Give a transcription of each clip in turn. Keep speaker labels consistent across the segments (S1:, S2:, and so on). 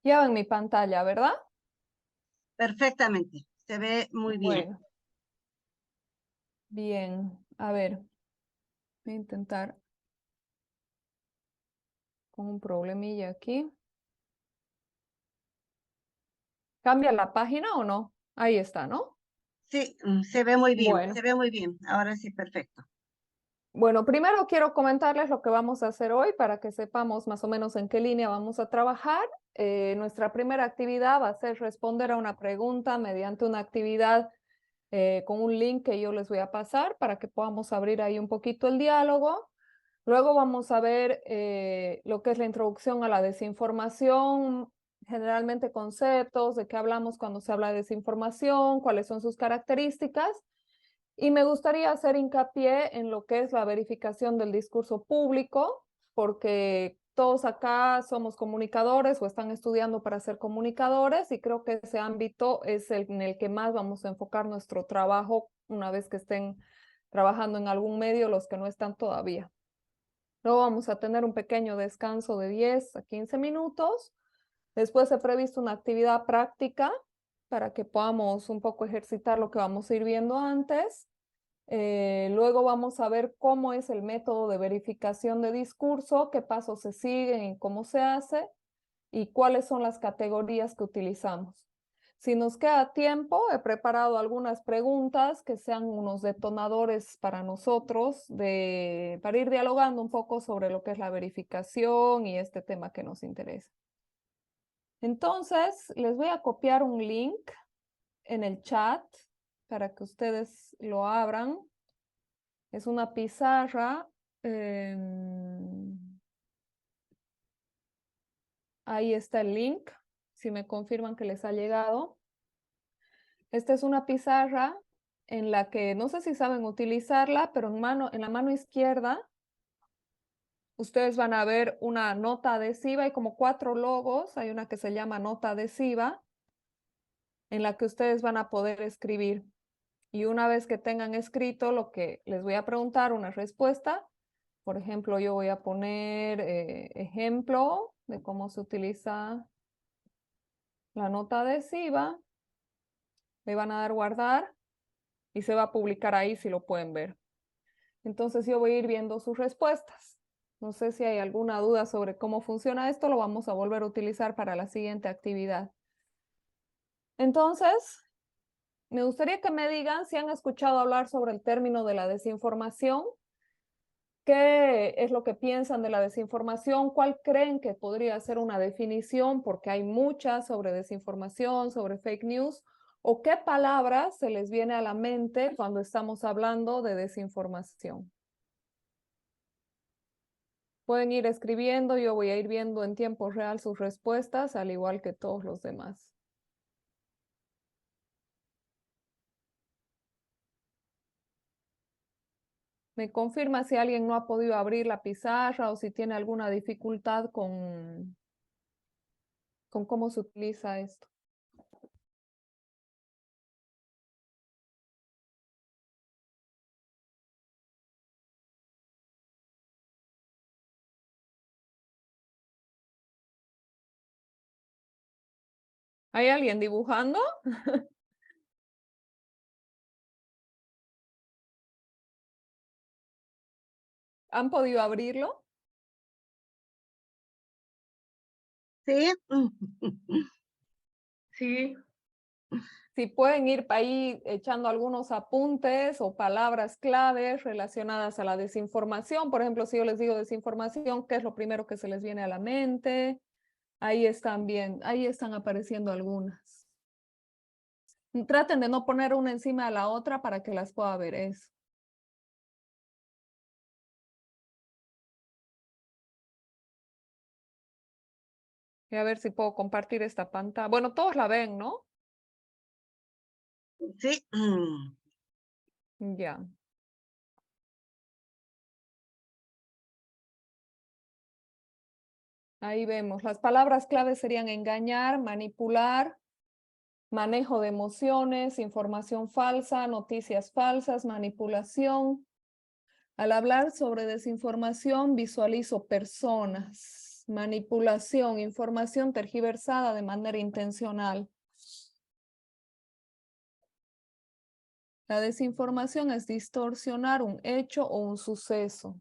S1: Ya ven mi pantalla, ¿verdad?
S2: Perfectamente, se ve muy bien.
S1: Bueno, bien. A ver, voy a intentar con un problemilla aquí. ¿Cambia la página o no? Ahí está, ¿no?
S2: Sí, se ve muy bien,
S1: Bueno,
S2: se ve muy bien. Ahora sí, perfecto.
S1: bueno, primero quiero comentarles lo que vamos a hacer hoy para que sepamos más o menos en qué línea vamos a trabajar. Nuestra primera actividad va a ser responder a una pregunta mediante una actividad con un link que yo les voy a pasar para que podamos abrir ahí un poquito el diálogo. Luego vamos a ver lo que es la introducción a la desinformación, generalmente conceptos, de qué hablamos cuando se habla de desinformación, cuáles son sus características. Y me gustaría hacer hincapié en lo que es la verificación del discurso público, porque todos acá somos comunicadores o están estudiando para ser comunicadores y creo que ese ámbito es el en el que más vamos a enfocar nuestro trabajo una vez que estén trabajando en algún medio, los que no están todavía. Luego vamos a tener un pequeño descanso de 10 a 15 minutos. Después he previsto una actividad práctica para que podamos un poco ejercitar lo que vamos a ir viendo antes. Luego vamos a ver cómo es el método de verificación de discurso, qué pasos se siguen y cómo se hace y cuáles son las categorías que utilizamos. Si nos queda tiempo, he preparado algunas preguntas que sean unos detonadores para nosotros para ir dialogando un poco sobre lo que es la verificación y este tema que nos interesa. Entonces, les voy a copiar un link en el chat para que ustedes lo abran. Es una pizarra. Ahí está el link, si me confirman que les ha llegado. Esta es una pizarra en la que no sé si saben utilizarla, pero en la mano izquierda ustedes van a ver una nota adhesiva. Hay como 4 logos. Hay una que se llama nota adhesiva en la que ustedes van a poder escribir. Y una vez que tengan escrito lo que les voy a preguntar, una respuesta. Por ejemplo, yo voy a poner ejemplo de cómo se utiliza la nota adhesiva. Le van a dar guardar y se va a publicar ahí si lo pueden ver. Entonces yo voy a ir viendo sus respuestas. No sé si hay alguna duda sobre cómo funciona esto, lo vamos a volver a utilizar para la siguiente actividad. Entonces, me gustaría que me digan si han escuchado hablar sobre el término de la desinformación. ¿Qué es lo que piensan de la desinformación? ¿Cuál creen que podría ser una definición? Porque hay muchas sobre desinformación, sobre fake news. ¿O qué palabras se les viene a la mente cuando estamos hablando de desinformación? Pueden ir escribiendo, yo voy a ir viendo en tiempo real sus respuestas, al igual que todos los demás. Me confirma si alguien no ha podido abrir la pizarra o si tiene alguna dificultad con cómo se utiliza esto. ¿Hay alguien dibujando? ¿Han podido abrirlo?
S2: Sí.
S3: Sí,
S1: Si pueden ir ahí echando algunos apuntes o palabras claves relacionadas a la desinformación. Por ejemplo, si yo les digo desinformación, ¿qué es lo primero que se les viene a la mente? Ahí están bien, ahí están apareciendo algunas. Traten de no poner una encima de la otra para que las pueda ver eso. Y a ver si puedo compartir esta pantalla. Bueno, todos la ven, ¿no?
S2: Sí.
S1: Ya. Ahí vemos. Las palabras claves serían engañar, manipular, manejo de emociones, información falsa, noticias falsas, manipulación. Al hablar sobre desinformación, visualizo personas, manipulación, información tergiversada de manera intencional. La desinformación es distorsionar un hecho o un suceso.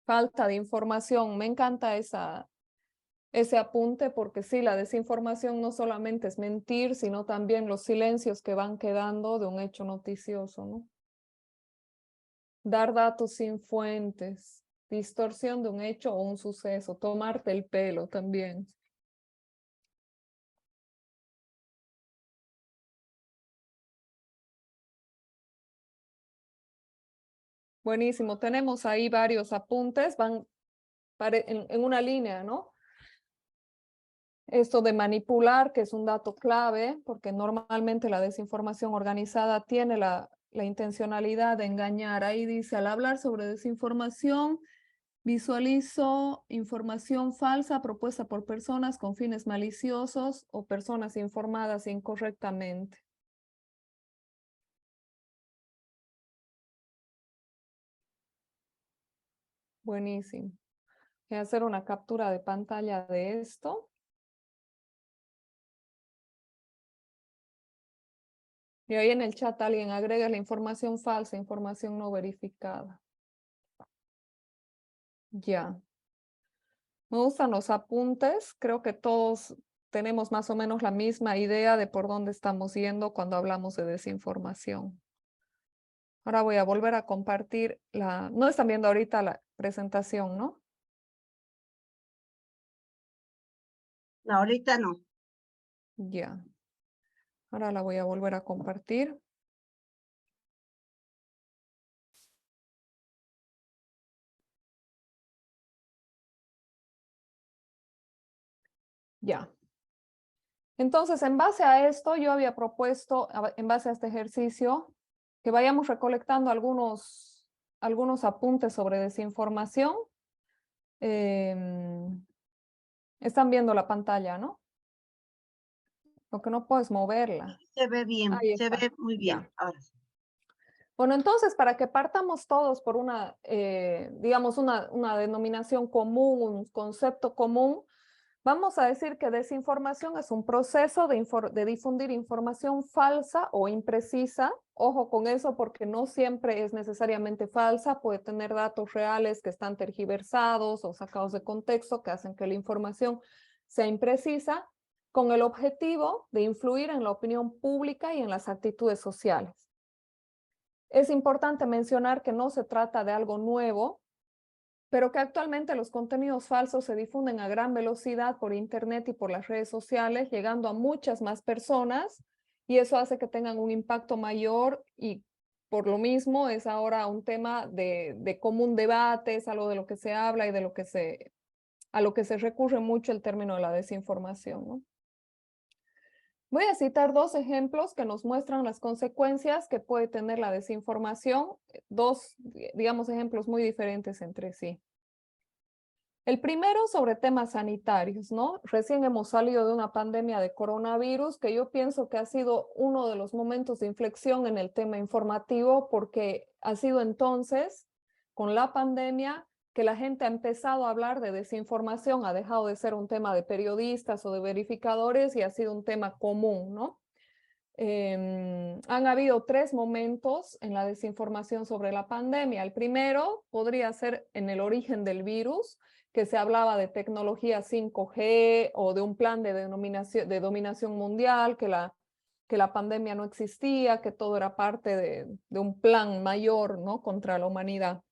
S1: Falta de información. Me encanta ese apunte porque sí, la desinformación no solamente es mentir, sino también los silencios que van quedando de un hecho noticioso, ¿no? Dar datos sin fuentes, distorsión de un hecho o un suceso, tomarte el pelo también. Buenísimo, tenemos ahí varios apuntes, van en una línea, ¿no? Esto de manipular, que es un dato clave, porque normalmente la desinformación organizada tiene la intencionalidad de engañar. Ahí dice, al hablar sobre desinformación, visualizo información falsa propuesta por personas con fines maliciosos o personas informadas incorrectamente. Buenísimo. Voy a hacer una captura de pantalla de esto. Y ahí en el chat alguien agrega la información falsa, información no verificada. Ya. Me gustan los apuntes. Creo que todos tenemos más o menos la misma idea de por dónde estamos yendo cuando hablamos de desinformación. Ahora voy a volver a compartir la... No están viendo ahorita la presentación, ¿no?
S2: No, ahorita no.
S1: Ya. Ahora la voy a volver a compartir. Ya. Entonces, en base a esto, yo había propuesto, en base a este ejercicio, que vayamos recolectando algunos apuntes sobre desinformación. Están viendo la pantalla, ¿no? Lo que no puedo es moverla.
S2: Se ve bien,
S1: Ahí
S2: se
S1: está.
S2: ve muy bien.
S1: Ya.
S2: Ahora sí.
S1: Bueno, entonces, para que partamos todos por digamos, una denominación común, un concepto común, Vamos a decir que desinformación es un proceso de difundir información falsa o imprecisa. Ojo con eso porque no siempre es necesariamente falsa, puede tener datos reales que están tergiversados o sacados de contexto que hacen que la información sea imprecisa, con el objetivo de influir en la opinión pública y en las actitudes sociales. Es importante mencionar que no se trata de algo nuevo, pero que actualmente los contenidos falsos se difunden a gran velocidad por Internet y por las redes sociales, llegando a muchas más personas, y eso hace que tengan un impacto mayor y por lo mismo es ahora un tema de común debate, es algo de lo que se habla y a lo que se recurre mucho el término de la desinformación, ¿no? Voy a citar dos ejemplos que nos muestran las consecuencias que puede tener la desinformación, dos, digamos, ejemplos muy diferentes entre sí. El primero sobre temas sanitarios, ¿no? Recién hemos salido de una pandemia de coronavirus que yo pienso que ha sido uno de los momentos de inflexión en el tema informativo porque ha sido entonces, con la pandemia, que la gente ha empezado a hablar de desinformación, ha dejado de ser un tema de periodistas o de verificadores y ha sido un tema común, ¿no? Han habido tres momentos en la desinformación sobre la pandemia. El primero podría ser en el origen del virus, que se hablaba de tecnología 5G o de un plan de dominación mundial, que la pandemia no existía, que todo era parte de un plan mayor, ¿no?, contra la humanidad.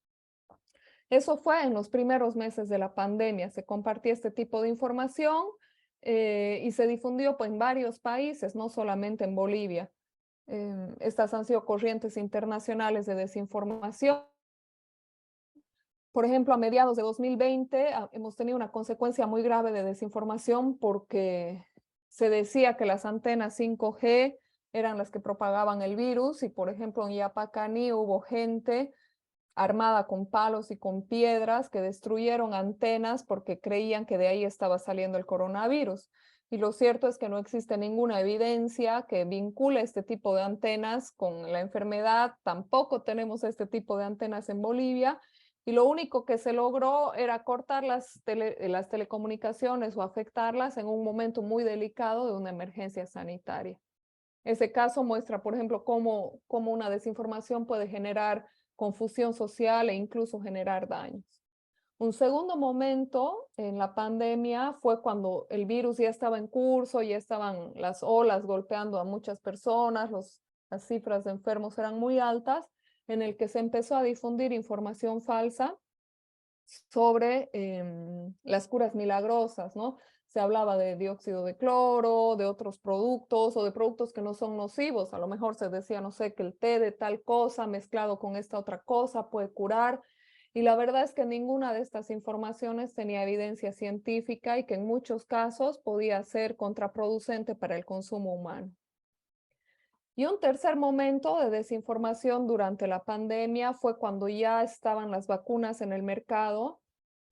S1: Eso fue en los primeros meses de la pandemia. Se compartía este tipo de información y se difundió pues, en varios países, no solamente en Bolivia. Estas han sido corrientes internacionales de desinformación. Por ejemplo, a mediados de 2020 hemos tenido una consecuencia muy grave de desinformación porque se decía que las antenas 5G eran las que propagaban el virus y, por ejemplo, en Yapacani hubo gente armada con palos y con piedras que destruyeron antenas porque creían que de ahí estaba saliendo el coronavirus. Y lo cierto es que no existe ninguna evidencia que vincule este tipo de antenas con la enfermedad. Tampoco tenemos este tipo de antenas en Bolivia. Y lo único que se logró era cortar las telecomunicaciones o afectarlas en un momento muy delicado de una emergencia sanitaria. Ese caso muestra, por ejemplo, cómo una desinformación puede generar confusión social e incluso generar daños. Un segundo momento en la pandemia fue cuando el virus ya estaba en curso, ya estaban las olas golpeando a muchas personas, las cifras de enfermos eran muy altas, en el que se empezó a difundir información falsa sobre las curas milagrosas, ¿no? Se hablaba de dióxido de cloro, de otros productos o de productos que no son nocivos. A lo mejor se decía, no sé, que el té de tal cosa mezclado con esta otra cosa puede curar. Y la verdad es que ninguna de estas informaciones tenía evidencia científica y que en muchos casos podía ser contraproducente para el consumo humano. Y un tercer momento de desinformación durante la pandemia fue cuando ya estaban las vacunas en el mercado.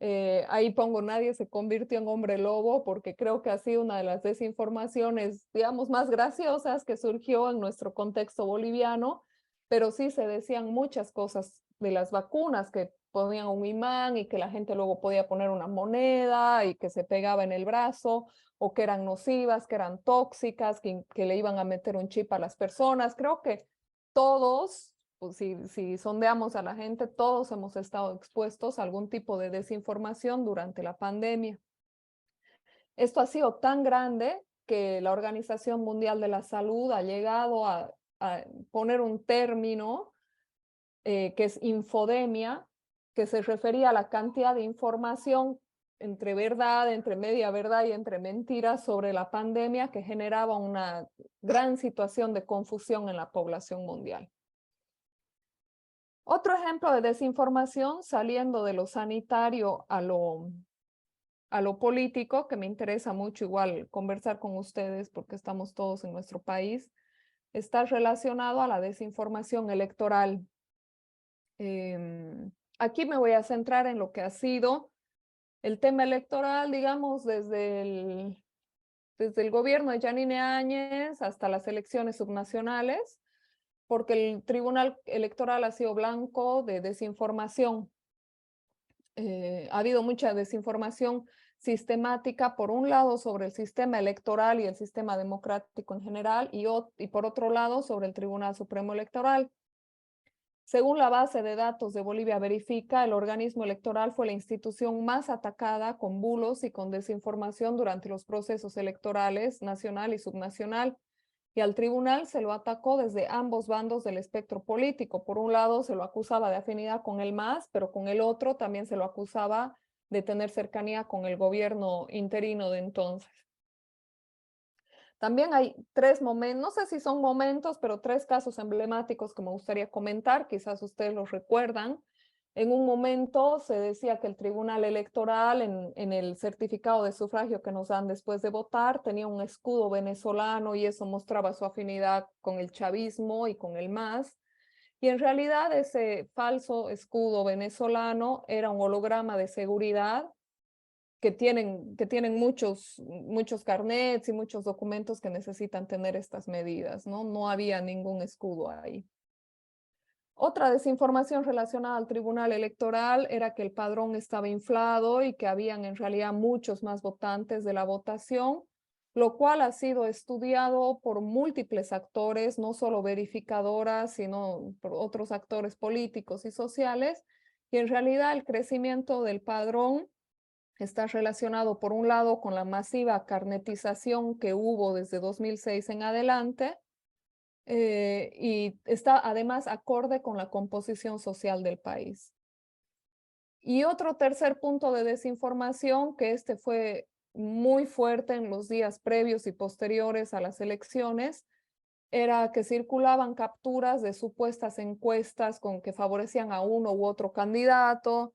S1: Ahí pongo, nadie se convirtió en hombre lobo porque creo que ha sido una de las desinformaciones, digamos, más graciosas que surgió en nuestro contexto boliviano, pero sí se decían muchas cosas de las vacunas, que ponían un imán y que la gente luego podía poner una moneda y que se pegaba en el brazo, o que eran nocivas, que eran tóxicas, que le iban a meter un chip a las personas. Creo que todos, pues si sondeamos a la gente, todos hemos estado expuestos a algún tipo de desinformación durante la pandemia. Esto ha sido tan grande que la Organización Mundial de la Salud ha llegado a poner un término que es infodemia, que se refería a la cantidad de información entre verdad, entre media verdad y entre mentiras sobre la pandemia que generaba una gran situación de confusión en la población mundial. Otro ejemplo de desinformación saliendo de lo sanitario a lo político, que me interesa mucho igual conversar con ustedes porque estamos todos en nuestro país, está relacionado a la desinformación electoral. Aquí me voy a centrar en lo que ha sido el tema electoral, digamos, desde el gobierno de Yanine Áñez hasta las elecciones subnacionales, porque el Tribunal Electoral ha sido blanco de desinformación. Ha habido mucha desinformación sistemática, por un lado, sobre el sistema electoral y el sistema democrático en general, y por otro lado, sobre el Tribunal Supremo Electoral. Según la base de datos de Bolivia Verifica, el organismo electoral fue la institución más atacada con bulos y con desinformación durante los procesos electorales nacional y subnacional, y al tribunal se lo atacó desde ambos bandos del espectro político. Por un lado se lo acusaba de afinidad con el MAS, pero con el otro también se lo acusaba de tener cercanía con el gobierno interino de entonces. También hay tres momentos, no sé si son momentos, pero tres casos emblemáticos que me gustaría comentar, quizás ustedes los recuerdan. En un momento se decía que el Tribunal Electoral en el certificado de sufragio que nos dan después de votar tenía un escudo venezolano y eso mostraba su afinidad con el chavismo y con el MAS. Y en realidad ese falso escudo venezolano era un holograma de seguridad que tienen muchos carnets y muchos documentos que necesitan tener estas medidas, ¿no? No había ningún escudo ahí. Otra desinformación relacionada al Tribunal Electoral era que el padrón estaba inflado y que habían en realidad muchos más votantes de la votación, lo cual ha sido estudiado por múltiples actores, no solo verificadoras, sino por otros actores políticos y sociales. Y en realidad el crecimiento del padrón está relacionado, por un lado, con la masiva carnetización que hubo desde 2006 en adelante, y está además acorde con la composición social del país. Y otro tercer punto de desinformación, que este fue muy fuerte en los días previos y posteriores a las elecciones, era que circulaban capturas de supuestas encuestas con que favorecían a uno u otro candidato,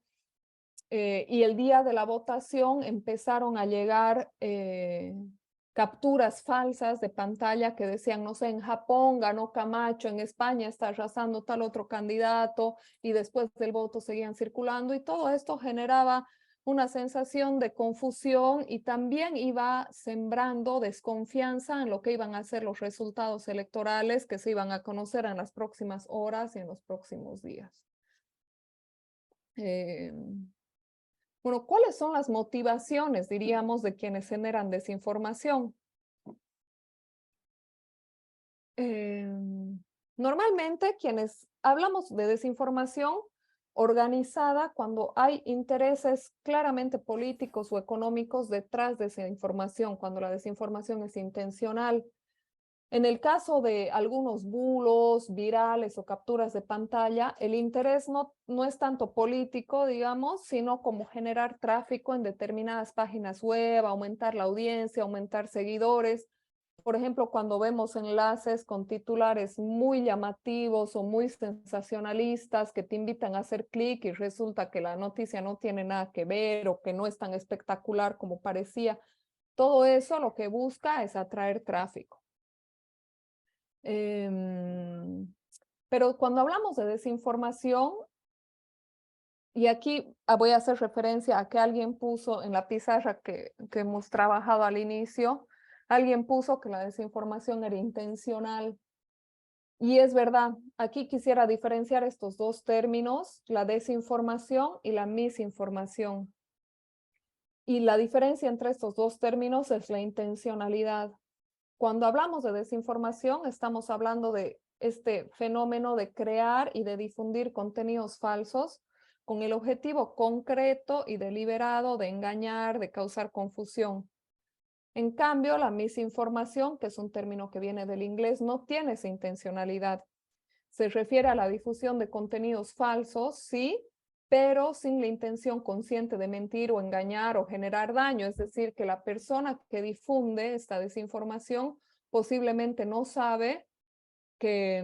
S1: y el día de la votación empezaron a llegar capturas falsas de pantalla que decían, no sé, en Japón ganó Camacho, en España está arrasando tal otro candidato, y después del voto seguían circulando, y todo esto generaba una sensación de confusión y también iba sembrando desconfianza en lo que iban a ser los resultados electorales que se iban a conocer en las próximas horas y en los próximos días. Bueno, ¿cuáles son las motivaciones, diríamos, de quienes generan desinformación? Normalmente quienes hablamos de desinformación organizada cuando hay intereses claramente políticos o económicos detrás de esa información, cuando la desinformación es intencional. En el caso de algunos bulos virales o capturas de pantalla, el interés no es tanto político, digamos, sino como generar tráfico en determinadas páginas web, aumentar la audiencia, aumentar seguidores. Por ejemplo, cuando vemos enlaces con titulares muy llamativos o muy sensacionalistas que te invitan a hacer clic y resulta que la noticia no tiene nada que ver o que no es tan espectacular como parecía, todo eso lo que busca es atraer tráfico. Pero cuando hablamos de desinformación, y aquí voy a hacer referencia a que alguien puso en la pizarra que hemos trabajado al inicio, alguien puso que la desinformación era intencional. Y es verdad, aquí quisiera diferenciar estos dos términos, la desinformación y la misinformación. Y la diferencia entre estos dos términos es la intencionalidad. Cuando hablamos de desinformación, estamos hablando de este fenómeno de crear y de difundir contenidos falsos con el objetivo concreto y deliberado de engañar, de causar confusión. En cambio, la misinformación, que es un término que viene del inglés, no tiene esa intencionalidad. Se refiere a la difusión de contenidos falsos, sí, pero sin la intención consciente de mentir o engañar o generar daño. Es decir, que la persona que difunde esta desinformación posiblemente no sabe que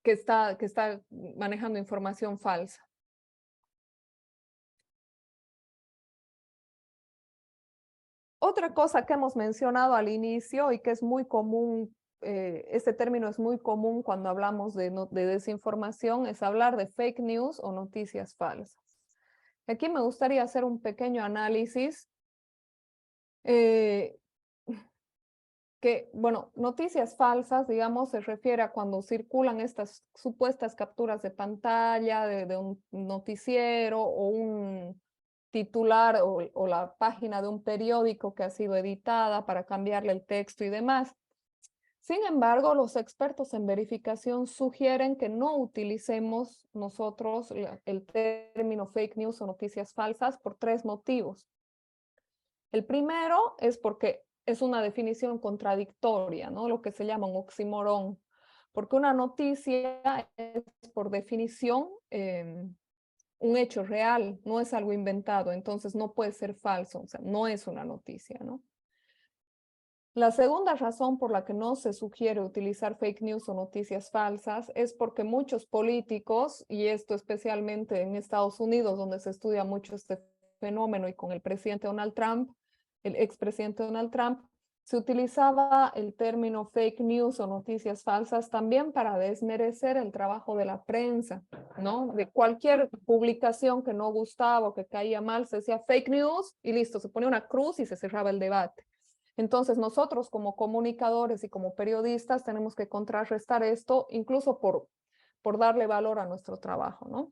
S1: está manejando información falsa. Otra cosa que hemos mencionado al inicio y que es muy común, este término es muy común cuando hablamos de desinformación, es hablar de fake news o noticias falsas. Aquí me gustaría hacer un pequeño análisis bueno, noticias falsas, digamos, se refiere a cuando circulan estas supuestas capturas de pantalla de un noticiero o titular o la página de un periódico que ha sido editada para cambiarle el texto y demás. Sin embargo, los expertos en verificación sugieren que no utilicemos nosotros el término fake news o noticias falsas por 3 motivos. El primero es porque es una definición contradictoria, ¿no? Lo que se llama un oxímoron, porque una noticia es por definición un hecho real, no es algo inventado, entonces no puede ser falso, o sea, no es una noticia, ¿no? La segunda razón por la que no se sugiere utilizar fake news o noticias falsas es porque muchos políticos, y esto especialmente en Estados Unidos, donde se estudia mucho este fenómeno y con el presidente Donald Trump, el expresidente Donald Trump, se utilizaba el término fake news o noticias falsas también para desmerecer el trabajo de la prensa, ¿no? De cualquier publicación que no gustaba o que caía mal, se decía fake news y listo, se ponía una cruz y se cerraba el debate. Entonces, nosotros como comunicadores y como periodistas tenemos que contrarrestar esto, incluso por darle valor a nuestro trabajo, ¿no?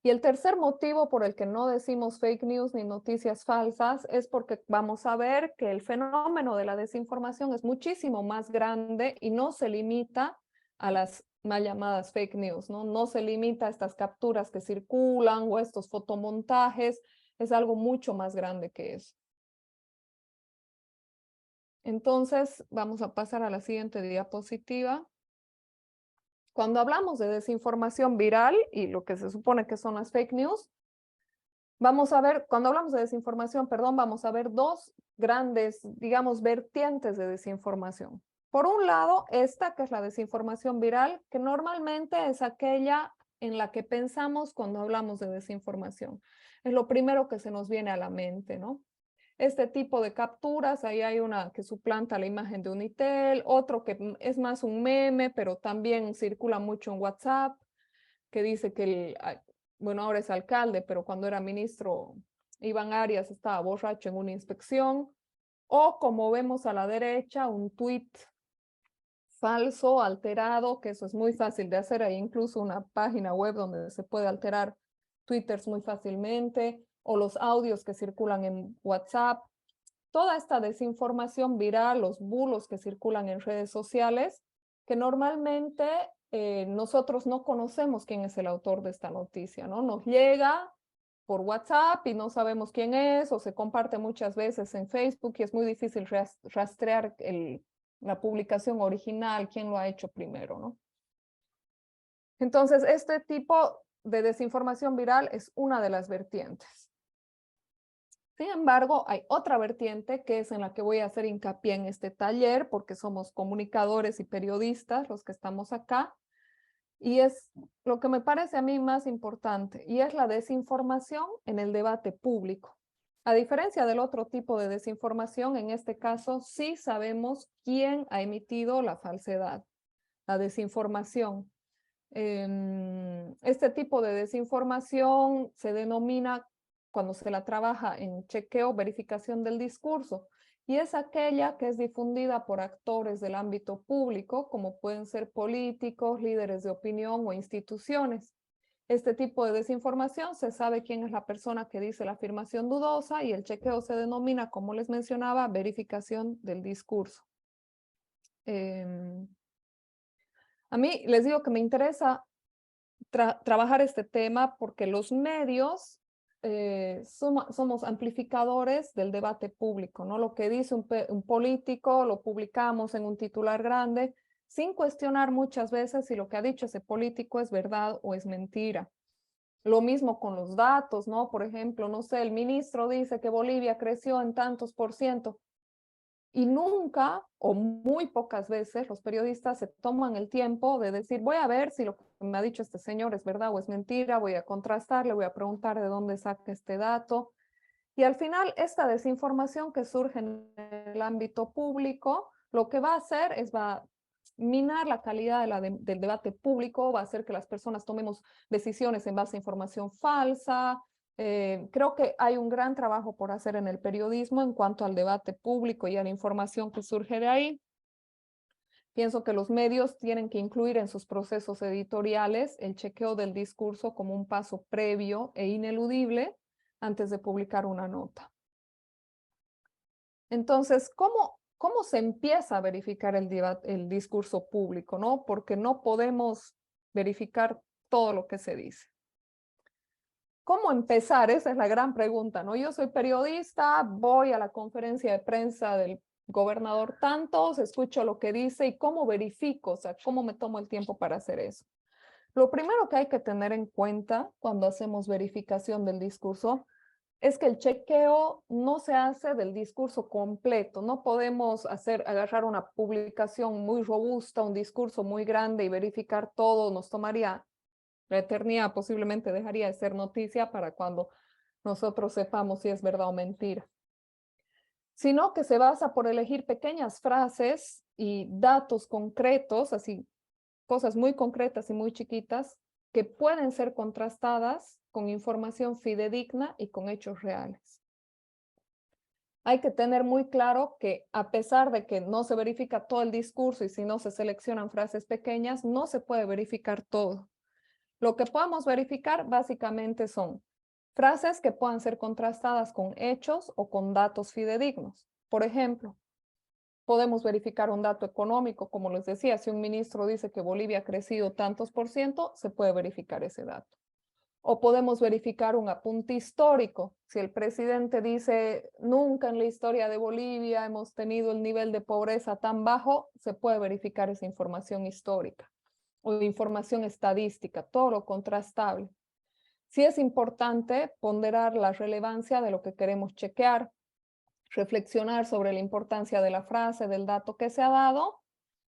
S1: Y el tercer motivo por el que no decimos fake news ni noticias falsas es porque vamos a ver que el fenómeno de la desinformación es muchísimo más grande y no se limita a las mal llamadas fake news, ¿no? No se limita a estas capturas que circulan o a estos fotomontajes, es algo mucho más grande que eso. Entonces, vamos a pasar a la siguiente diapositiva. Cuando hablamos de desinformación viral y lo que se supone que son las fake news, vamos a ver, cuando hablamos de desinformación, perdón, vamos a ver dos grandes, digamos, vertientes de desinformación. Por un lado, esta que es la desinformación viral, que normalmente es aquella en la que pensamos cuando hablamos de desinformación. Es lo primero que se nos viene a la mente, ¿no? Este tipo de capturas, ahí hay una que suplanta la imagen de Unitel, otro que es más un meme, pero también circula mucho en WhatsApp, que dice que bueno, ahora es alcalde, pero cuando era ministro, Iván Arias estaba borracho en una inspección, o como vemos a la derecha, un tuit falso, alterado, que eso es muy fácil de hacer, hay incluso una página web donde se puede alterar twitters muy fácilmente, o los audios que circulan en WhatsApp. Toda esta desinformación viral, los bulos que circulan en redes sociales, que normalmente nosotros no conocemos quién es el autor de esta noticia, ¿no? Nos llega por WhatsApp y no sabemos quién es, o se comparte muchas veces en Facebook y es muy difícil rastrear la publicación original, quién lo ha hecho primero, ¿no? Entonces, este tipo de desinformación viral es una de las vertientes. Sin embargo, hay otra vertiente que es en la que voy a hacer hincapié en este taller, porque somos comunicadores y periodistas los que estamos acá, y es lo que me parece a mí más importante, y es la desinformación en el debate público. A diferencia del otro tipo de desinformación, en este caso sí sabemos quién ha emitido la falsedad, la desinformación. Este tipo de desinformación se denomina, cuando se la trabaja en chequeo, verificación del discurso, y es aquella que es difundida por actores del ámbito público, como pueden ser políticos, líderes de opinión o instituciones. Este tipo de desinformación se sabe quién es la persona que dice la afirmación dudosa y el chequeo se denomina, como les mencionaba, verificación del discurso. A mí les digo que me interesa trabajar este tema porque los medios somos amplificadores del debate público, ¿no? Lo que dice un político lo publicamos en un titular grande sin cuestionar muchas veces si lo que ha dicho ese político es verdad o es mentira. Lo mismo con los datos, ¿no? Por ejemplo, no sé, el ministro dice que Bolivia creció en tantos por ciento. Y nunca o muy pocas veces los periodistas se toman el tiempo de decir, voy a ver si lo que me ha dicho este señor es verdad o es mentira, voy a contrastar, le voy a preguntar de dónde saca este dato. Y al final, esta desinformación que surge en el ámbito público, lo que va a hacer es va a minar la calidad del debate público, va a hacer que las personas tomemos decisiones en base a información falsa. Creo que hay un gran trabajo por hacer en el periodismo en cuanto al debate público y a la información que surge de ahí. Pienso que los medios tienen que incluir en sus procesos editoriales el chequeo del discurso como un paso previo e ineludible antes de publicar una nota. Entonces, ¿cómo se empieza a verificar el discurso público, ¿no? Porque no podemos verificar todo lo que se dice. ¿Cómo empezar? Esa es la gran pregunta, ¿no? Yo soy periodista, voy a la conferencia de prensa del gobernador tantos, escucho lo que dice y cómo verifico, o sea, cómo me tomo el tiempo para hacer eso. Lo primero que hay que tener en cuenta cuando hacemos verificación del discurso es que el chequeo no se hace del discurso completo. No podemos agarrar una publicación muy robusta, un discurso muy grande y verificar todo. Nos tomaría la eternidad, posiblemente dejaría de ser noticia para cuando nosotros sepamos si es verdad o mentira. Sino que se basa por elegir pequeñas frases y datos concretos, así cosas muy concretas y muy chiquitas, que pueden ser contrastadas con información fidedigna y con hechos reales. Hay que tener muy claro que a pesar de que no se verifica todo el discurso y si no se seleccionan frases pequeñas, no se puede verificar todo. Lo que podemos verificar básicamente son frases que puedan ser contrastadas con hechos o con datos fidedignos. Por ejemplo, podemos verificar un dato económico, como les decía, si un ministro dice que Bolivia ha crecido tantos por ciento, se puede verificar ese dato. O podemos verificar un apunte histórico. Si el presidente dice, nunca en la historia de Bolivia hemos tenido el nivel de pobreza tan bajo, se puede verificar esa información histórica o información estadística, todo lo contrastable. Sí es importante ponderar la relevancia de lo que queremos chequear, reflexionar sobre la importancia de la frase, del dato que se ha dado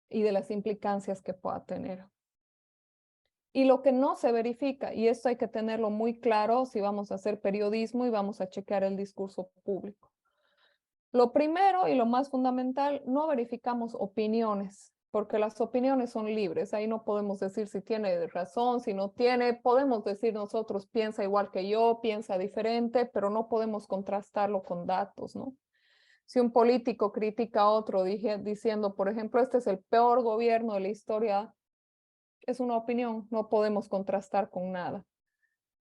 S1: y de las implicancias que pueda tener. Y lo que no se verifica, y esto hay que tenerlo muy claro si vamos a hacer periodismo y vamos a chequear el discurso público. Lo primero y lo más fundamental, no verificamos opiniones, porque las opiniones son libres. Ahí no podemos decir si tiene razón, si no tiene. Podemos decir nosotros piensa igual que yo, piensa diferente, pero no podemos contrastarlo con datos, ¿no? Si un político critica a otro diciendo, por ejemplo, este es el peor gobierno de la historia, es una opinión, no podemos contrastar con nada.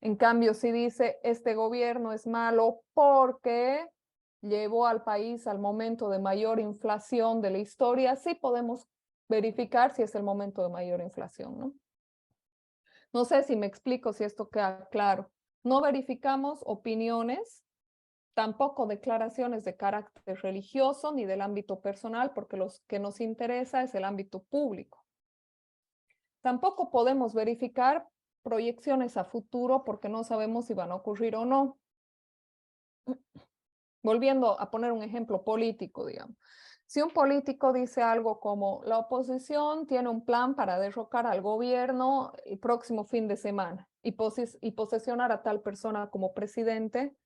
S1: En cambio, si dice, este gobierno es malo porque llevó al país al momento de mayor inflación de la historia, sí podemos verificar si es el momento de mayor inflación, ¿no? No sé si me explico, si esto queda claro. No verificamos opiniones, tampoco declaraciones de carácter religioso ni del ámbito personal, porque lo que nos interesa es el ámbito público. Tampoco podemos verificar proyecciones a futuro porque no sabemos si van a ocurrir o no. Volviendo a poner un ejemplo político, digamos. Si un político dice algo como la oposición tiene un plan para derrocar al gobierno el próximo fin de semana y posesionar a tal persona como presidente,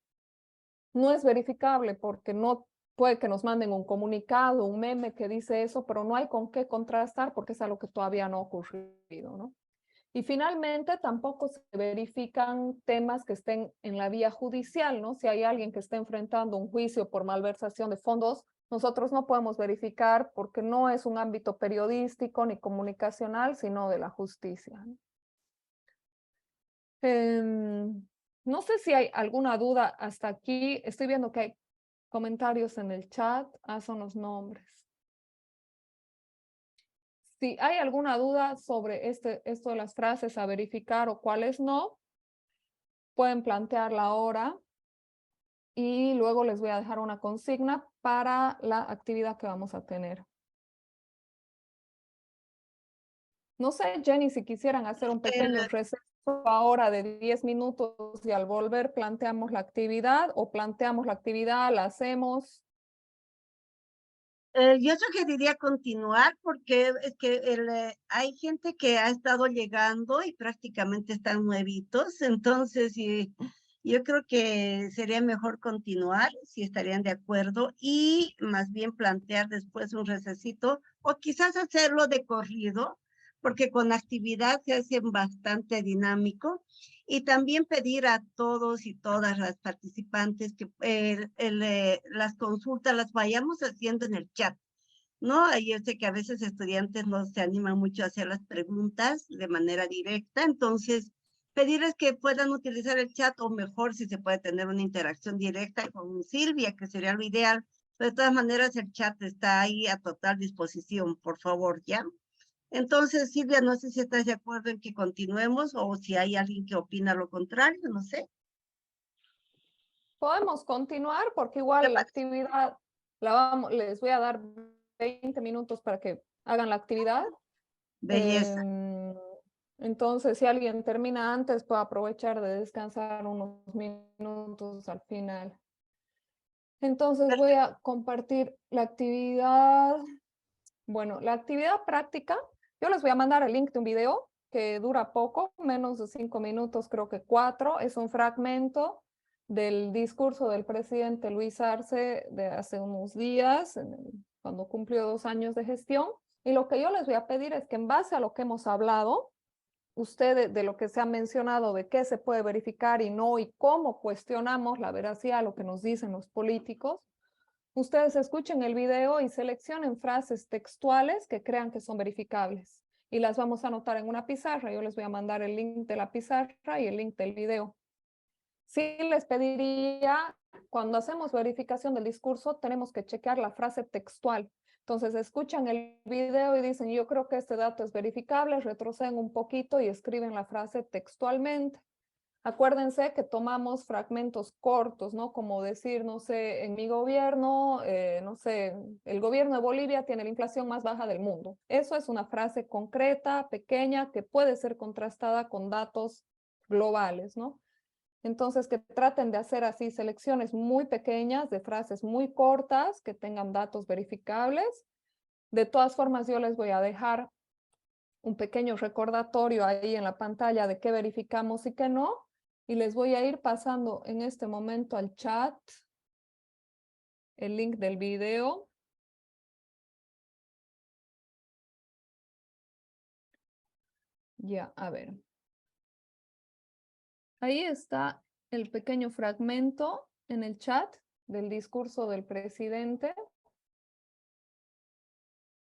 S1: no es verificable porque no puede que nos manden un comunicado, un meme que dice eso, pero no hay con qué contrastar porque es algo que todavía no ha ocurrido, ¿no? Y finalmente tampoco se verifican temas que estén en la vía judicial, ¿no? Si hay alguien que está enfrentando un juicio por malversación de fondos, nosotros no podemos verificar porque no es un ámbito periodístico ni comunicacional, sino de la justicia, ¿no? No sé si hay alguna duda hasta aquí. Estoy viendo que hay comentarios en el chat. Son los nombres. Si hay alguna duda sobre esto de las frases a verificar o cuáles no, pueden plantearla ahora y luego les voy a dejar una consigna para la actividad que vamos a tener. No sé, Jenny, si quisieran hacer un pequeño receso ahora de 10 minutos y al volver planteamos la actividad o planteamos la actividad, la hacemos.
S2: Yo sugeriría continuar porque es que hay gente que ha estado llegando y prácticamente están nuevitos, entonces yo creo que sería mejor continuar si estarían de acuerdo y más bien plantear después un recesito o quizás hacerlo de corrido porque con actividad se hace bastante dinámico y también pedir a todos y todas las participantes que las consultas las vayamos haciendo en el chat, ¿no? Yo sé que a veces estudiantes no se animan mucho a hacer las preguntas de manera directa, entonces pedirles que puedan utilizar el chat o mejor si se puede tener una interacción directa con Silvia, que sería lo ideal. Pero de todas maneras, el chat está ahí a total disposición, por favor, ¿ya? Entonces, Silvia, no sé si estás de acuerdo en que continuemos o si hay alguien que opina lo contrario, no sé.
S1: Podemos continuar porque
S2: ¿Te
S1: igual la
S2: parece?
S1: actividad les voy a dar 20 minutos para que hagan la actividad.
S2: Belleza.
S1: Em, entonces, si alguien termina antes, puede aprovechar de descansar unos minutos al final. Entonces, voy
S2: Perfecto.
S1: a compartir la actividad. Bueno, la actividad práctica, yo les voy a mandar el link de un video que dura poco, menos de 5 minutos, creo que 4. Es un fragmento del discurso del presidente Luis Arce de hace unos días, cuando cumplió 2 años de gestión. Y lo que yo les voy a pedir es que en base a lo que hemos hablado, ustedes de lo que se ha mencionado, de qué se puede verificar y no, y cómo cuestionamos la veracidad, lo que nos dicen los políticos, ustedes escuchen el video y seleccionen frases textuales que crean que son verificables y las vamos a anotar en una pizarra. Yo les voy a mandar el link de la pizarra y el link del video. Sí les pediría, cuando hacemos verificación del discurso, tenemos que chequear la frase textual. Entonces escuchan el video y dicen, yo creo que este dato es verificable, retroceden un poquito y escriben la frase textualmente. Acuérdense que tomamos fragmentos cortos, ¿no? Como decir, no sé, en mi gobierno, no sé, el gobierno de Bolivia tiene la inflación más baja del mundo. Eso es una frase concreta, pequeña, que puede ser contrastada con datos globales, ¿no? Entonces, que traten de hacer así selecciones muy pequeñas de frases muy cortas que tengan datos verificables. De todas formas, yo les voy a dejar un pequeño recordatorio ahí en la pantalla de qué verificamos y qué no. Y les voy a ir pasando en este momento al chat el link del video. Ya, a ver. Ahí está el pequeño fragmento en el chat del discurso del presidente.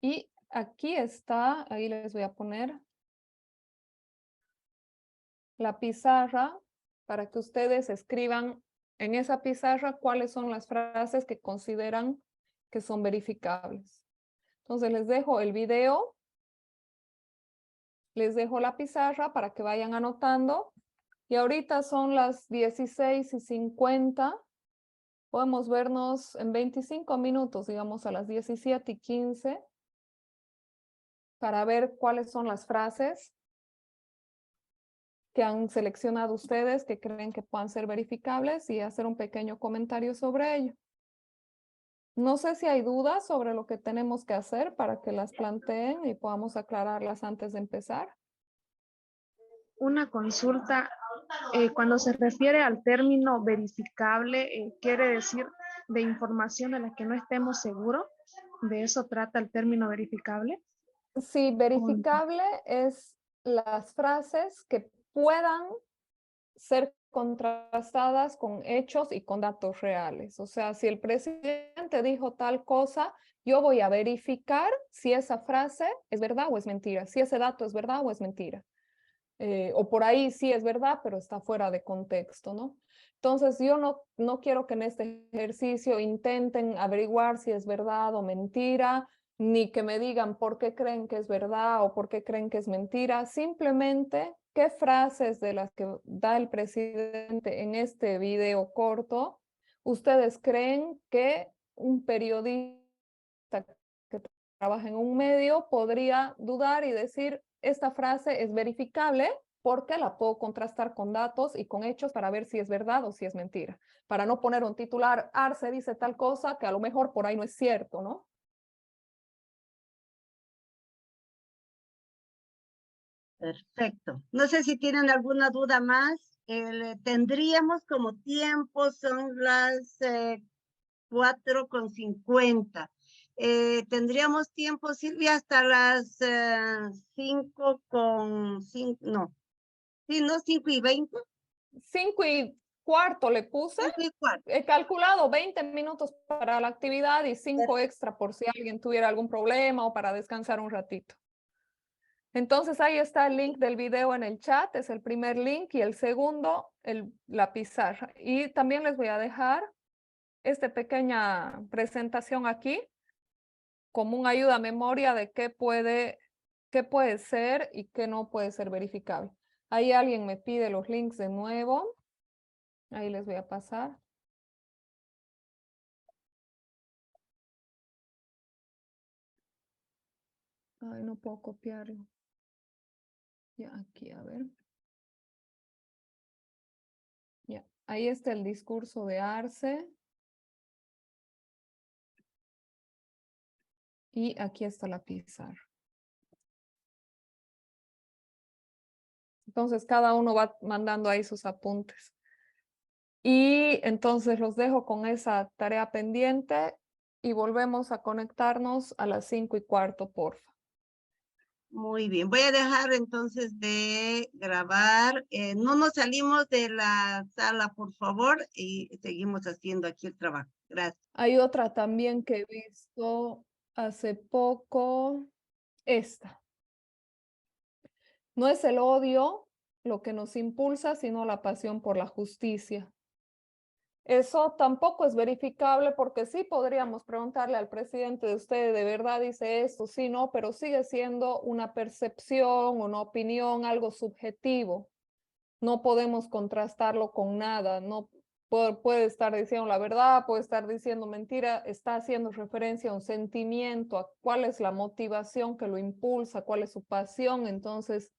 S1: Y aquí está, ahí les voy a poner la pizarra para que ustedes escriban en esa pizarra cuáles son las frases que consideran que son verificables. Entonces les dejo el video, les dejo la pizarra para que vayan anotando. Y ahorita son las 16:50. Podemos vernos en 25 minutos, digamos a las 17:15, para ver cuáles son las frases que han seleccionado ustedes, que creen que puedan ser verificables y hacer un pequeño comentario sobre ello. No sé si hay dudas sobre lo que tenemos que hacer para que las planteen y podamos aclararlas antes de empezar.
S3: Una consulta, cuando se refiere al término verificable, quiere decir de información de la que no estemos seguros. ¿De eso trata el término verificable?
S1: Sí, verificable es las frases que puedan ser contrastadas con hechos y con datos reales. O sea, si el presidente dijo tal cosa, yo voy a verificar si esa frase es verdad o es mentira, si ese dato es verdad o es mentira. O por ahí sí es verdad, pero está fuera de contexto, ¿no? Entonces, yo no quiero que en este ejercicio intenten averiguar si es verdad o mentira, ni que me digan por qué creen que es verdad o por qué creen que es mentira. Simplemente, qué frases de las que da el presidente en este video corto, ustedes creen que un periodista que trabaja en un medio podría dudar y decir, esta frase es verificable porque la puedo contrastar con datos y con hechos para ver si es verdad o si es mentira. Para no poner un titular, Arce dice tal cosa que a lo mejor por ahí no es cierto, ¿no?
S2: Perfecto. No sé si tienen alguna duda más. Tendríamos como tiempo, son las 4:50. Tendríamos tiempo, Silvia, hasta las 5:05, no, sí, no, 5:20.
S1: 5:15 le puse.
S2: 5:15.
S1: He calculado 20 minutos para la actividad y 5 extra por si alguien tuviera algún problema o para descansar un ratito. Entonces ahí está el link del video en el chat, es el primer link, y el segundo, la pizarra. Y también les voy a dejar esta pequeña presentación aquí como una ayuda a memoria de qué puede ser y qué no puede ser verificable. Ahí alguien me pide los links de nuevo. Ahí les voy a pasar. Ay, no puedo copiarlo. Ya, aquí, a ver. Ya, ahí está el discurso de Arce. Y aquí está la pizarra. Entonces, cada uno va mandando ahí sus apuntes. Y entonces los dejo con esa tarea pendiente y volvemos a conectarnos a las 5:15, porfa.
S2: Muy bien, voy a dejar entonces de grabar. No nos salimos de la sala, por favor, y seguimos haciendo aquí el trabajo. Gracias.
S1: Hay otra también que he visto hace poco, esta. No es el odio lo que nos impulsa, sino la pasión por la justicia. Eso tampoco es verificable porque sí podríamos preguntarle al presidente de usted, ¿de verdad dice esto? Sí, no, pero sigue siendo una percepción, una opinión, algo subjetivo. No podemos contrastarlo con nada, no puede estar diciendo la verdad, puede estar diciendo mentira, está haciendo referencia a un sentimiento, a cuál es la motivación que lo impulsa, cuál es su pasión. Entonces,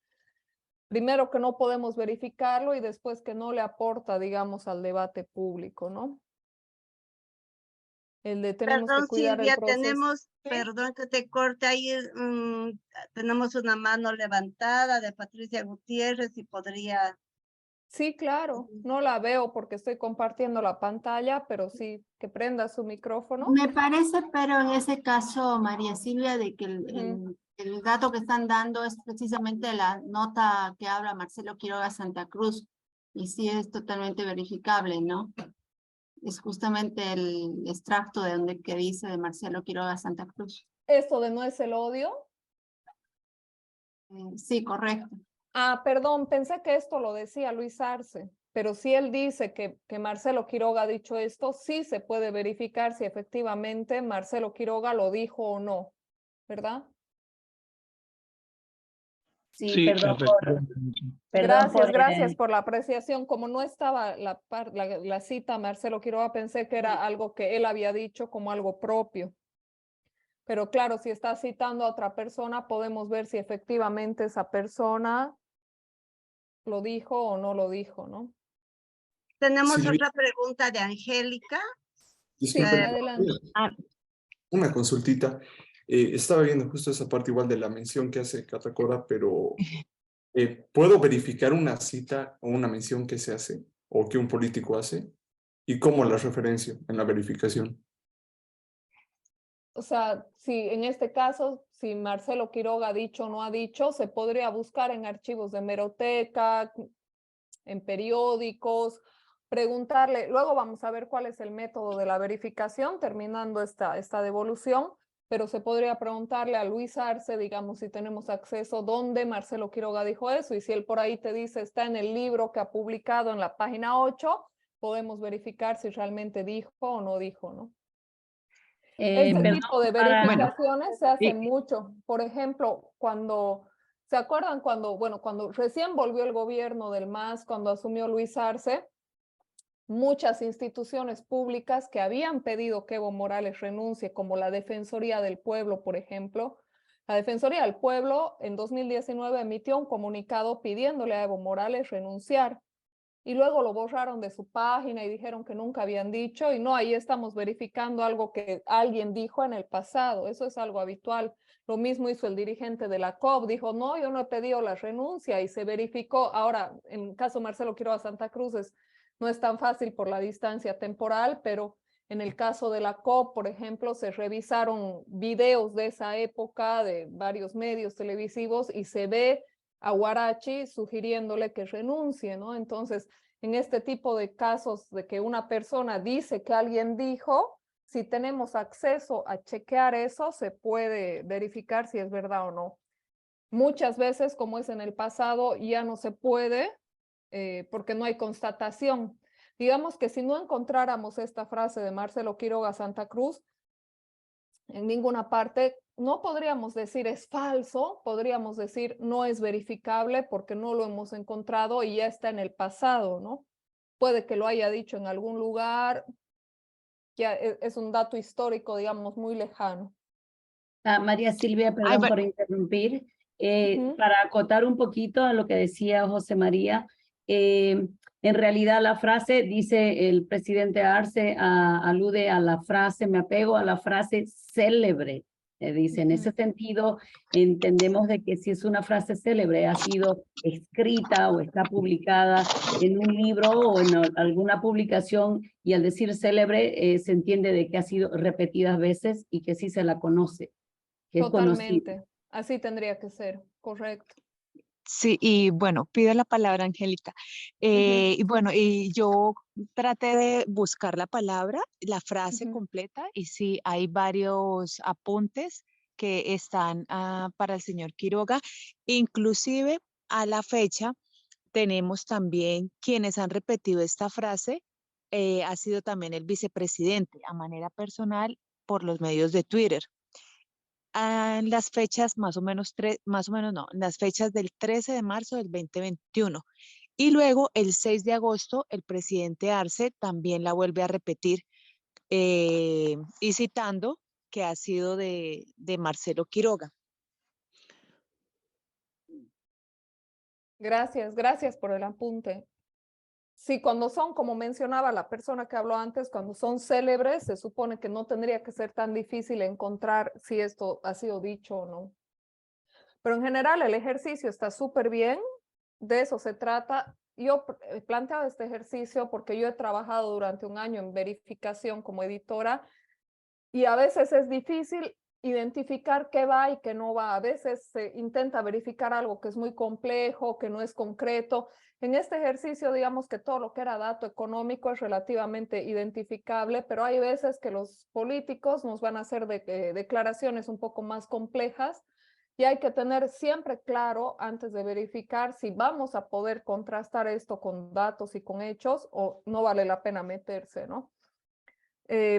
S1: primero que no podemos verificarlo y después que no le aporta, digamos, al debate público, ¿no? El de tenemos que
S2: Perdón,
S1: cuidar el
S2: Silvia,
S1: proceso. ¿Sí?
S2: perdón que te corte ahí, tenemos una mano levantada de Patricia Gutiérrez, si podría.
S1: Sí, claro, no la veo porque estoy compartiendo la pantalla, pero sí que prenda su micrófono.
S4: Me parece, pero en ese caso, María Silvia, de que
S1: Ujú.
S4: el dato que están dando es precisamente la nota que habla Marcelo Quiroga Santa Cruz, y sí es totalmente verificable, ¿no? Es justamente el extracto de donde que dice de Marcelo Quiroga Santa Cruz.
S1: Esto de no es el odio.
S4: Sí, correcto.
S1: Ah, perdón, pensé que esto lo decía Luis Arce, pero si él dice que Marcelo Quiroga ha dicho esto, sí se puede verificar si efectivamente Marcelo Quiroga lo dijo o no, ¿verdad?
S5: Sí, perdón
S1: Gracias por la apreciación. Como no estaba la cita Marcelo Quiroga, pensé que era algo que él había dicho como algo propio. Pero claro, si está citando a otra persona, podemos ver si efectivamente esa persona lo dijo o no lo dijo, ¿no?
S2: Tenemos
S6: Silvia,
S2: otra pregunta de Angélica.
S1: Sí,
S6: disculpe,
S1: adelante.
S6: una consultita. Estaba viendo justo esa parte igual de la mención que hace Catacora, pero ¿puedo verificar una cita o una mención que se hace o que un político hace? ¿Y cómo la referencio en la verificación?
S1: O sea, si en este caso, si Marcelo Quiroga ha dicho o no ha dicho, se podría buscar en archivos de hemeroteca, en periódicos, preguntarle. Luego vamos a ver cuál es el método de la verificación, terminando esta devolución, pero se podría preguntarle a Luis Arce, digamos, si tenemos acceso, dónde Marcelo Quiroga dijo eso, y si él por ahí te dice, está en el libro que ha publicado en la página 8, podemos verificar si realmente dijo o no dijo, ¿no? Este
S5: perdón,
S1: tipo de
S6: Bueno,
S1: verificaciones se hacen
S5: sí,
S1: mucho. Por ejemplo, ¿se acuerdan cuando recién volvió el gobierno del MAS, cuando asumió Luis Arce? Muchas instituciones públicas que habían pedido que Evo Morales renuncie, como la Defensoría del Pueblo, por ejemplo. La Defensoría del Pueblo en 2019 emitió un comunicado pidiéndole a Evo Morales renunciar, y luego lo borraron de su página y dijeron que nunca habían dicho, y no, ahí estamos verificando algo que alguien dijo en el pasado. Eso es algo habitual. Lo mismo hizo el dirigente de la COP, dijo, no, yo no he pedido la renuncia, y se verificó. Ahora, en el caso Marcelo Quiroga Santa Cruz no es tan fácil por la distancia temporal, pero en el caso de la COP, por ejemplo, se revisaron videos de esa época de varios medios televisivos y se ve a Huarachi sugiriéndole que renuncie, ¿no? Entonces, en este tipo de casos de que una persona dice que alguien dijo, si tenemos acceso a chequear eso, se puede verificar si es verdad o no. Muchas veces, como es en el pasado, ya no se puede porque no hay constatación. Digamos que si no encontráramos esta frase de Marcelo Quiroga Santa Cruz, en ninguna parte, no podríamos decir es falso, podríamos decir no es verificable porque no lo hemos encontrado y ya está en el pasado, ¿no? Puede que lo haya dicho en algún lugar, ya es un dato histórico, digamos, muy lejano.
S5: María Silvia,
S7: Ay,
S5: perdón
S7: bueno,
S5: por interrumpir.
S1: Ujú.
S5: Para acotar un poquito a lo que decía José María, en realidad la frase, dice el presidente Arce, alude a la frase, me apego a la frase célebre. Dice, en ese sentido, entendemos de que si es una frase célebre, ha sido escrita o está publicada en un libro o en alguna publicación, y al decir célebre, se entiende de que ha sido repetidas veces y que sí se la conoce, que es conocida.
S1: Totalmente, así tendría que ser, correcto.
S7: sí, y bueno, pido la palabra, Angélica. Y bueno, y yo traté de buscar la palabra, la frase
S1: Ujú.
S7: completa, y sí, hay varios apuntes que están para el señor Quiroga. Inclusive a la fecha tenemos también quienes han repetido esta frase, ha sido también el vicepresidente a manera personal por los medios de Twitter. En las fechas más o menos no, en las fechas del 13 de marzo del 2021. Y luego el 6 de agosto el presidente Arce también la vuelve a repetir y citando que ha sido de Marcelo Quiroga.
S1: Gracias, gracias por el apunte. Sí, cuando son, como mencionaba la persona que habló antes, cuando son célebres, se supone que no tendría que ser tan difícil encontrar si esto ha sido dicho o no. Pero en general el ejercicio está súper bien, de eso se trata. Yo he planteado este ejercicio porque yo he trabajado durante un año en verificación como editora y a veces es difícil identificar qué va y qué no va. A veces se intenta verificar algo que es muy complejo, que no es concreto. En este ejercicio, digamos que todo lo que era dato económico es relativamente identificable, pero hay veces que los políticos nos van a hacer declaraciones un poco más complejas y hay que tener siempre claro antes de verificar si vamos a poder contrastar esto con datos y con hechos o no vale la pena meterse, ¿no?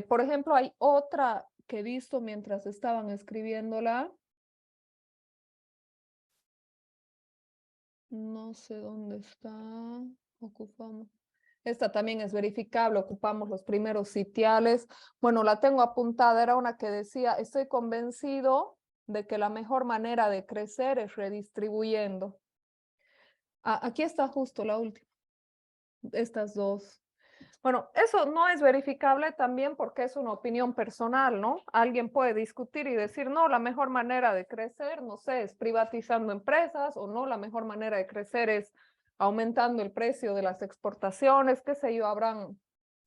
S1: Por ejemplo, hay otra que he visto mientras estaban escribiéndola. No sé dónde está. Ocupamos. Esta también es verificable, ocupamos los primeros sitiales. Bueno, la tengo apuntada, era una que decía, estoy convencido de que la mejor manera de crecer es redistribuyendo. Aquí está justo la última, estas dos. Bueno, eso no es verificable también porque es una opinión personal, ¿no? Alguien puede discutir y decir, no, la mejor manera de crecer, no sé, es privatizando empresas o no, la mejor manera de crecer es aumentando el precio de las exportaciones, qué sé yo, habrán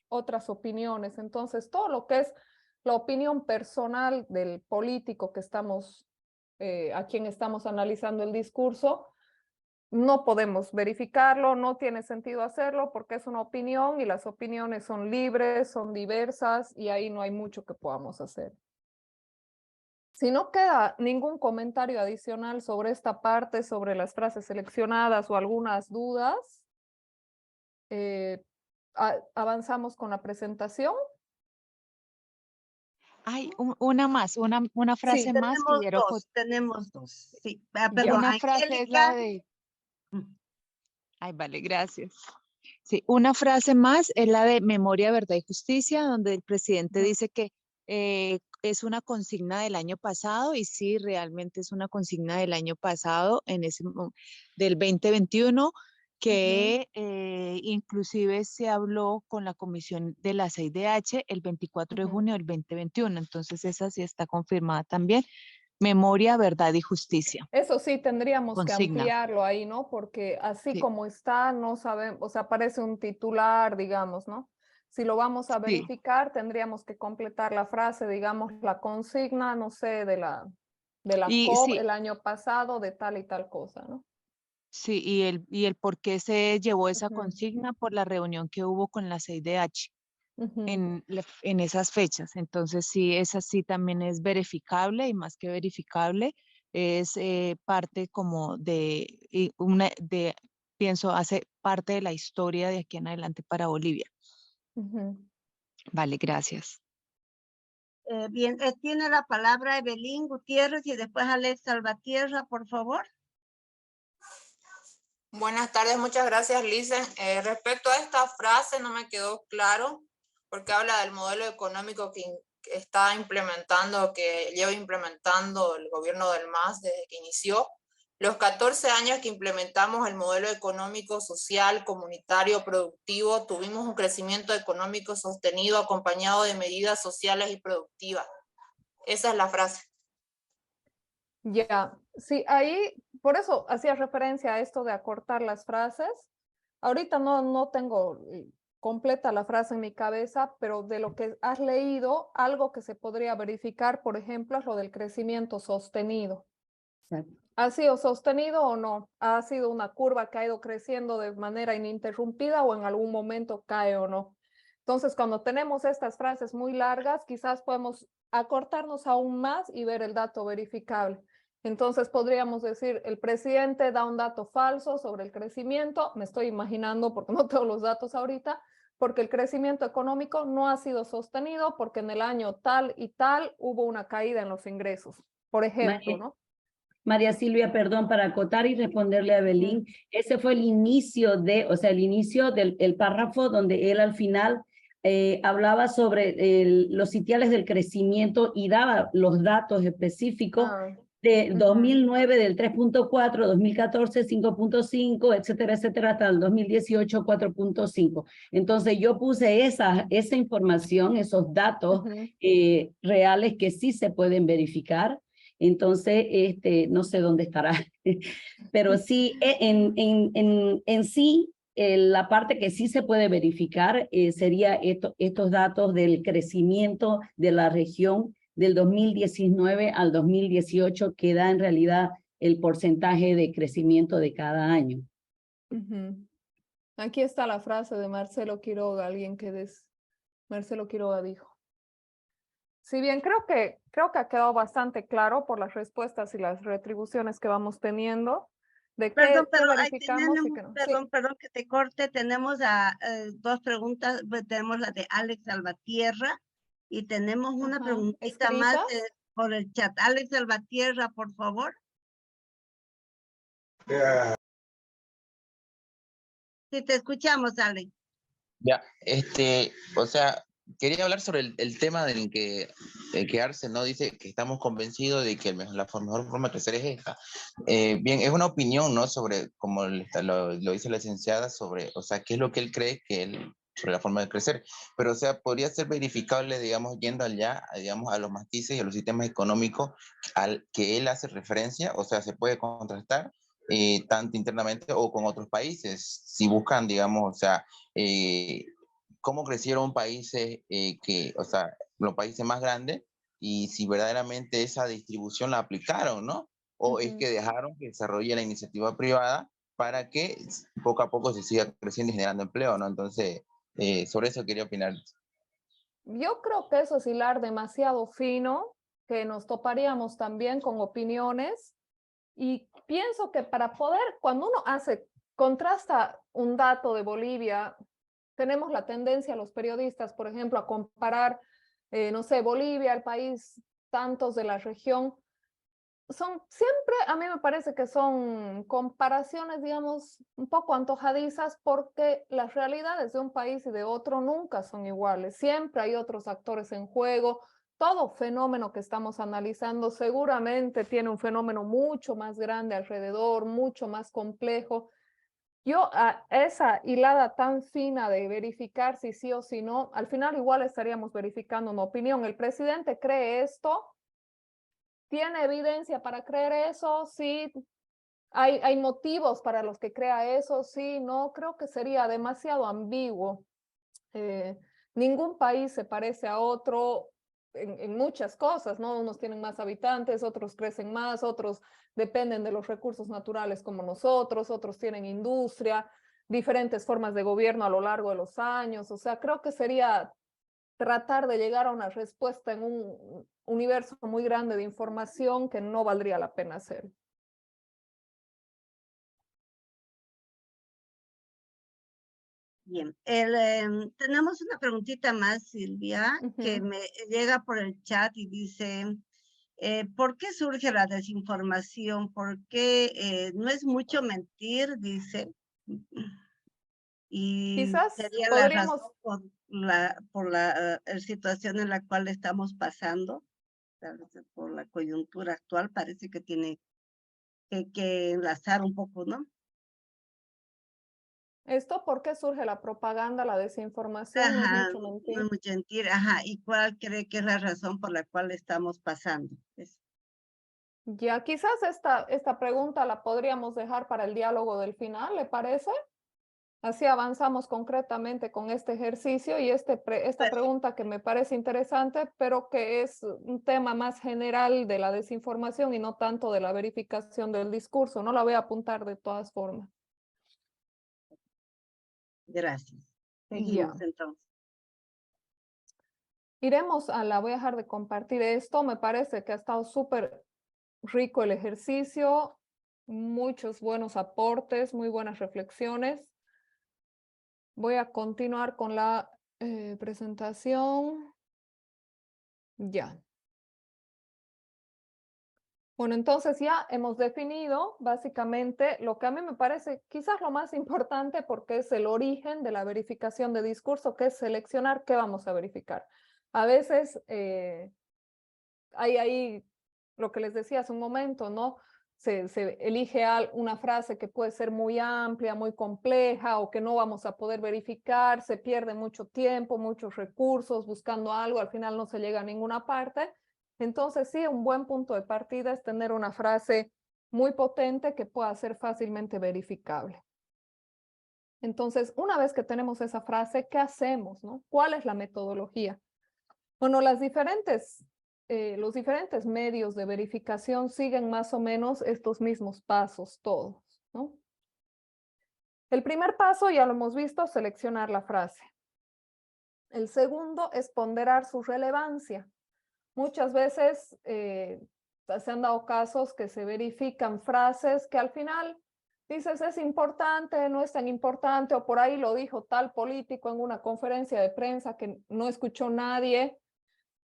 S1: otras opiniones. Entonces, todo lo que es la opinión personal del político que estamos, a quien estamos analizando el discurso, no podemos verificarlo, no tiene sentido hacerlo porque es una opinión y las opiniones son libres, son diversas y ahí no hay mucho que podamos hacer. Si no queda ningún comentario adicional sobre esta parte, sobre las frases seleccionadas o algunas dudas, avanzamos con la presentación.
S7: Hay una más, una
S1: Sí,
S7: frase más que quiero.
S2: Tenemos dos. Sí,
S1: Ya.
S2: perdón,
S7: Una frase es la
S2: Angélica.
S7: de... Ay, vale, gracias. Sí, una frase más es la de Memoria, Verdad y Justicia, donde el presidente dice que es una consigna del año pasado, y sí, realmente es una consigna del año pasado, del 2021, que inclusive se habló con la comisión de la CIDH el 24 de junio del 2021, entonces esa sí está confirmada también. Memoria, Verdad y Justicia.
S1: Eso sí, tendríamos que
S7: Consigna.
S1: ampliarlo ahí, ¿no? Porque así
S7: Sí.
S1: como está, no sabemos, o sea, parece un titular, digamos, ¿no? Si lo vamos a
S7: Sí.
S1: verificar, tendríamos que completar la frase, digamos, la consigna, no sé, de la
S7: Y
S1: COP
S7: sí,
S1: el año pasado, de tal y tal cosa, ¿no?
S7: sí, y el por qué se llevó esa
S1: Ujú,
S7: consigna por la reunión que hubo con la CIDH
S1: ujú.
S7: en esas fechas. Entonces, sí, esa sí también es verificable y más que verificable, es parte como pienso, hace parte de la historia de aquí en adelante para Bolivia. Vale, gracias.
S2: Bien, tiene la palabra Evelyn Gutiérrez y después Alex Salvatierra, por favor.
S8: Buenas tardes, muchas gracias, Lice. Respecto a esta frase no me quedó claro porque habla del modelo económico que está implementando, que lleva implementando el gobierno del MAS desde que inició. Los 14 años que implementamos el modelo económico, social, comunitario, productivo, tuvimos un crecimiento económico sostenido acompañado de medidas sociales y productivas. Esa es la frase.
S1: Ya, sí, ahí, por eso hacía referencia a esto de acortar las frases. Ahorita no tengo completa la frase en mi cabeza, pero de lo que has leído, algo que se podría verificar, por ejemplo, es lo del crecimiento sostenido.
S5: Exacto.
S1: ¿Ha sido sostenido o no? ¿Ha sido una curva que ha ido creciendo de manera ininterrumpida o en algún momento cae o no? Entonces, cuando tenemos estas frases muy largas, quizás podemos acortarnos aún más y ver el dato verificable. Entonces, podríamos decir, el presidente da un dato falso sobre el crecimiento, me estoy imaginando porque no tengo los datos ahorita, porque el crecimiento económico no ha sido sostenido porque en el año tal y tal hubo una caída en los ingresos, por ejemplo, ¿no?
S5: María Silvia, perdón, para acotar y responderle a Evelyn, ese fue el inicio el inicio del párrafo donde él al final hablaba sobre los sitiales del crecimiento y daba los datos específicos de 2009 del 3.4, 2014 5.5, etcétera, etcétera, hasta el 2018 4.5. Entonces yo puse esa información, esos datos reales que sí se pueden verificar. Entonces, no sé dónde estará, pero sí, en sí, la parte que sí se puede verificar sería estos datos del crecimiento de la región del 2019 al 2018, que da en realidad el porcentaje de crecimiento de cada año.
S1: Aquí está la frase de Marcelo Quiroga, alguien Marcelo Quiroga dijo. Si bien creo que ha quedado bastante claro por las respuestas y las retribuciones que vamos teniendo, de qué verificamos y qué no.
S2: Perdón que te corte, tenemos dos preguntas, tenemos la de Alex Salvatierra y tenemos una preguntita más por el chat. Alex Salvatierra, por favor. Sí, te escuchamos, Alex.
S9: Ya, o sea, quería hablar sobre el tema del que Arce no dice que estamos convencidos de que la mejor forma de crecer es esta. Bien, es una opinión, ¿no? Sobre, como lo dice la licenciada, sobre, o sea, qué es lo que él cree sobre la forma de crecer. Pero, o sea, podría ser verificable, digamos, yendo allá, digamos, a los matices y a los sistemas económicos al que él hace referencia, o sea, se puede contrastar tanto internamente o con otros países, si buscan, digamos, o sea, cómo crecieron países o sea, los países más grandes y si verdaderamente esa distribución la aplicaron, ¿no? O es que dejaron que desarrolle la iniciativa privada para que poco a poco se siga creciendo y generando empleo, ¿no? Entonces, sobre eso quería opinar.
S1: Yo creo que eso es hilar demasiado fino, que nos toparíamos también con opiniones y pienso que para poder, cuando uno contrasta un dato de Bolivia, tenemos la tendencia los periodistas, por ejemplo, a comparar, no sé, Bolivia, el país, tantos de la región. Siempre, a mí me parece que son comparaciones, digamos, un poco antojadizas porque las realidades de un país y de otro nunca son iguales. Siempre hay otros actores en juego. Todo fenómeno que estamos analizando seguramente tiene un fenómeno mucho más grande alrededor, mucho más complejo. Yo a esa hilada tan fina de verificar si sí o si no, al final igual estaríamos verificando una opinión. ¿El presidente cree esto? ¿Tiene evidencia para creer eso? Sí. ¿Hay motivos para los que crea eso? Sí, no, creo que sería demasiado ambiguo. Ningún país se parece a otro en muchas cosas, ¿no? Unos tienen más habitantes, otros crecen más, otros dependen de los recursos naturales como nosotros, otros tienen industria, diferentes formas de gobierno a lo largo de los años. O sea, creo que sería tratar de llegar a una respuesta en un universo muy grande de información que no valdría la pena hacer.
S2: Bien, tenemos una preguntita más, Silvia, que me llega por el chat y dice, ¿por qué surge la desinformación? ¿Por qué no es mucho mentir? Dice. Y
S1: Quizás
S2: sería
S1: podríamos...
S2: la razón por la situación en la cual estamos pasando, por la coyuntura actual, parece que tiene que enlazar un poco, ¿no?
S1: ¿Esto por qué surge la propaganda, la desinformación? No es
S2: Ajá,
S1: mucho mentir.
S2: no es mucho mentir, ajá. ¿Y cuál cree que es la razón por la cual estamos pasando?
S1: Ya, quizás esta pregunta la podríamos dejar para el diálogo del final, ¿le parece? Así avanzamos concretamente con este ejercicio y esta pregunta que me parece interesante, pero que es un tema más general de la desinformación y no tanto de la verificación del discurso. No la voy a apuntar de todas formas.
S2: Gracias.
S1: Ya.
S2: Seguimos entonces.
S1: Iremos voy a dejar de compartir esto. Me parece que ha estado súper rico el ejercicio, muchos buenos aportes, muy buenas reflexiones. Voy a continuar con la presentación. Ya. Bueno, entonces ya hemos definido básicamente lo que a mí me parece quizás lo más importante porque es el origen de la verificación de discurso, que es seleccionar qué vamos a verificar. A veces hay ahí lo que les decía hace un momento, ¿no? Se elige una frase que puede ser muy amplia, muy compleja o que no vamos a poder verificar, se pierde mucho tiempo, muchos recursos buscando algo, al final no se llega a ninguna parte. Entonces sí, un buen punto de partida es tener una frase muy potente que pueda ser fácilmente verificable. Entonces, una vez que tenemos esa frase, ¿qué hacemos, no? ¿Cuál es la metodología? Bueno, los diferentes medios de verificación siguen más o menos estos mismos pasos todos, ¿no? El primer paso, ya lo hemos visto, seleccionar la frase. El segundo es ponderar su relevancia. Muchas veces se han dado casos que se verifican frases que al final dices es importante, no es tan importante, o por ahí lo dijo tal político en una conferencia de prensa que no escuchó nadie,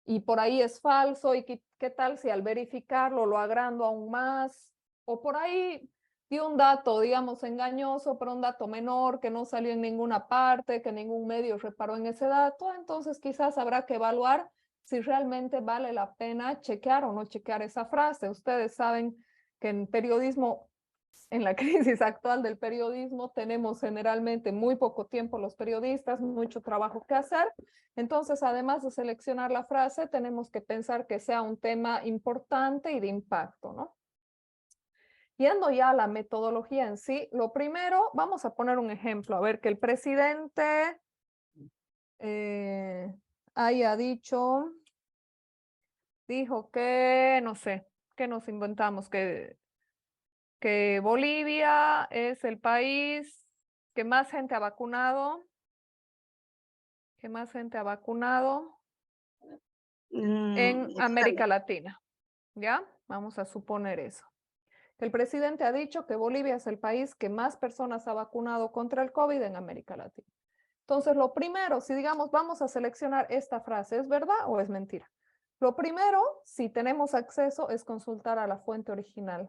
S1: y por ahí es falso, y qué tal si al verificarlo lo agrando aún más, o por ahí dio un dato, digamos, engañoso, pero un dato menor que no salió en ninguna parte, que ningún medio reparó en ese dato, entonces quizás habrá que evaluar si realmente vale la pena chequear o no chequear esa frase. Ustedes saben que en periodismo, en la crisis actual del periodismo, tenemos generalmente muy poco tiempo los periodistas, mucho trabajo que hacer. Entonces, además de seleccionar la frase, tenemos que pensar que sea un tema importante y de impacto, ¿no? Yendo ya a la metodología en sí, lo primero, vamos a poner un ejemplo, a ver, que el presidente haya dijo que, no sé, que nos inventamos, que Bolivia es el país que más gente ha vacunado, en América Latina, ¿ya? Vamos a suponer eso. El presidente ha dicho que Bolivia es el país que más personas ha vacunado contra el COVID en América Latina. Entonces, lo primero, si digamos, vamos a seleccionar esta frase, ¿es verdad o es mentira? Lo primero, si tenemos acceso, es consultar a la fuente original.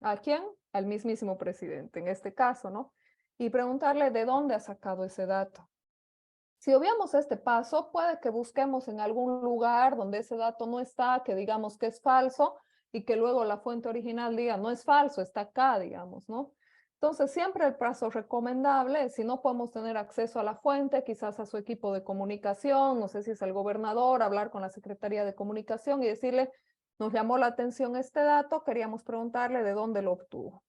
S1: ¿A quién? Al mismísimo presidente, en este caso, ¿no? Y preguntarle de dónde ha sacado ese dato. Si obviamos este paso, puede que busquemos en algún lugar donde ese dato no está, que digamos que es falso, y que luego la fuente original diga, no es falso, está acá, digamos, ¿no? Entonces, siempre el paso recomendable, si no podemos tener acceso a la fuente, quizás a su equipo de comunicación, no sé si es el gobernador, hablar con la Secretaría de Comunicación y decirle, nos llamó la atención este dato, queríamos preguntarle de dónde lo obtuvo.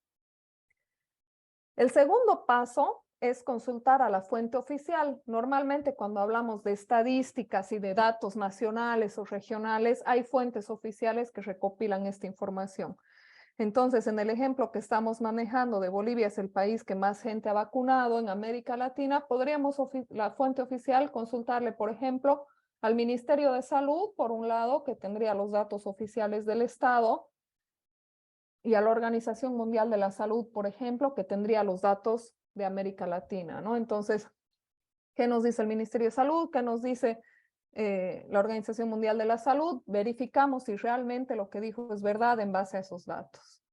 S1: El segundo paso es consultar a la fuente oficial. Normalmente cuando hablamos de estadísticas y de datos nacionales o regionales, hay fuentes oficiales que recopilan esta información. Entonces, en el ejemplo que estamos manejando de Bolivia es el país que más gente ha vacunado en América Latina, podríamos la fuente oficial consultarle, por ejemplo, al Ministerio de Salud, por un lado, que tendría los datos oficiales del Estado, y a la Organización Mundial de la Salud, por ejemplo, que tendría los datos de América Latina, ¿no? Entonces, ¿qué nos dice el Ministerio de Salud? ¿Qué nos dice la Organización Mundial de la Salud? Verificamos si realmente lo que dijo es verdad en base a esos datos.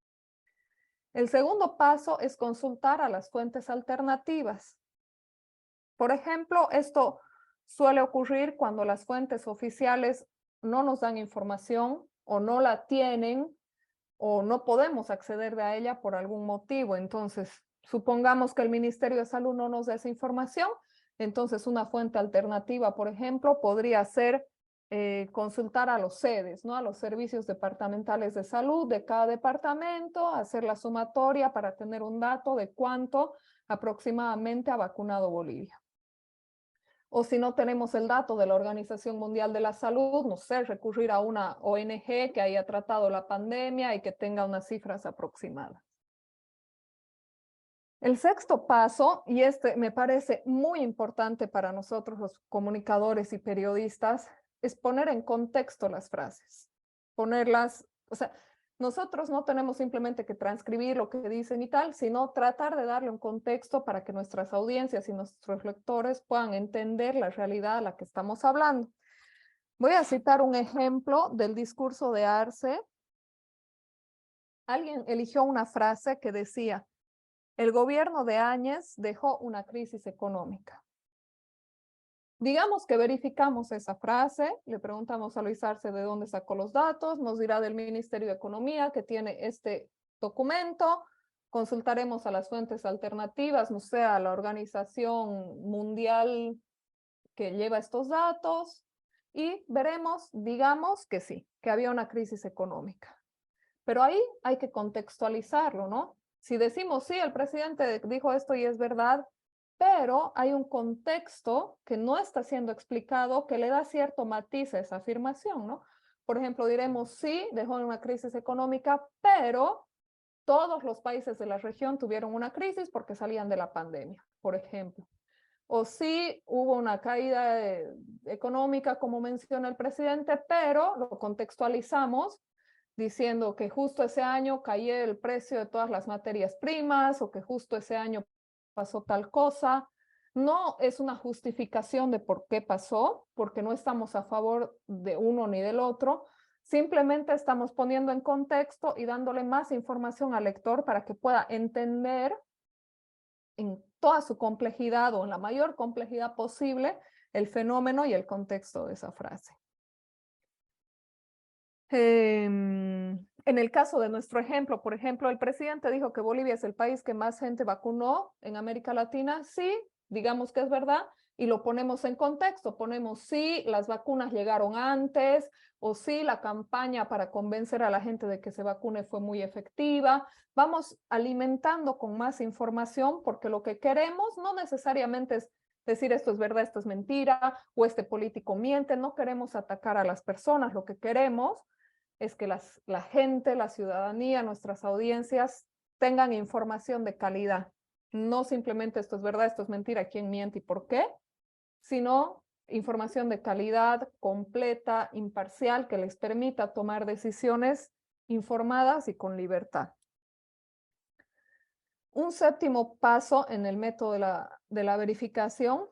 S1: El segundo paso es consultar a las fuentes alternativas. Por ejemplo, esto suele ocurrir cuando las fuentes oficiales no nos dan información o no la tienen o no podemos acceder a ella por algún motivo. Entonces, supongamos que el Ministerio de Salud no nos da esa información, entonces una fuente alternativa, por ejemplo, podría ser consultar a los sedes, ¿no? A los servicios departamentales de salud de cada departamento, hacer la sumatoria para tener un dato de cuánto aproximadamente ha vacunado Bolivia. O si no tenemos el dato de la Organización Mundial de la Salud, no sé, recurrir a una ONG que haya tratado la pandemia y que tenga unas cifras aproximadas. El sexto paso, y este me parece muy importante para nosotros los comunicadores y periodistas, es poner en contexto las frases. Ponerlas, o sea, nosotros no tenemos simplemente que transcribir lo que dicen y tal, sino tratar de darle un contexto para que nuestras audiencias y nuestros lectores puedan entender la realidad a la que estamos hablando. Voy a citar un ejemplo del discurso de Arce. Alguien eligió una frase que decía: el gobierno de Áñez dejó una crisis económica. Digamos que verificamos esa frase, le preguntamos a Luis Arce de dónde sacó los datos, nos dirá del Ministerio de Economía que tiene este documento, consultaremos a las fuentes alternativas, no sé, a la Organización Mundial que lleva estos datos, y veremos, digamos que sí, que había una crisis económica. Pero ahí hay que contextualizarlo, ¿no? Si decimos, sí, el presidente dijo esto y es verdad, pero hay un contexto que no está siendo explicado que le da cierto matiz a esa afirmación, ¿no? Por ejemplo, diremos, sí, dejó una crisis económica, pero todos los países de la región tuvieron una crisis porque salían de la pandemia, por ejemplo. O sí, hubo una caída económica, como menciona el presidente, pero lo contextualizamos diciendo que justo ese año cayó el precio de todas las materias primas o que justo ese año pasó tal cosa. No es una justificación de por qué pasó, porque no estamos a favor de uno ni del otro. Simplemente estamos poniendo en contexto y dándole más información al lector para que pueda entender en toda su complejidad o en la mayor complejidad posible el fenómeno y el contexto de esa frase. En el caso de nuestro ejemplo, por ejemplo, el presidente dijo que Bolivia es el país que más gente vacunó en América Latina. Sí, digamos que es verdad, y lo ponemos en contexto. Ponemos sí, las vacunas llegaron antes, o sí, la campaña para convencer a la gente de que se vacune fue muy efectiva. Vamos alimentando con más información porque lo que queremos no necesariamente es decir esto es verdad, esto es mentira, o este político miente. No queremos atacar a las personas, lo que queremos es que la gente, la ciudadanía, nuestras audiencias tengan información de calidad. No simplemente esto es verdad, esto es mentira, quién miente y por qué, sino información de calidad, completa, imparcial, que les permita tomar decisiones informadas y con libertad. Un séptimo paso en el método de la verificación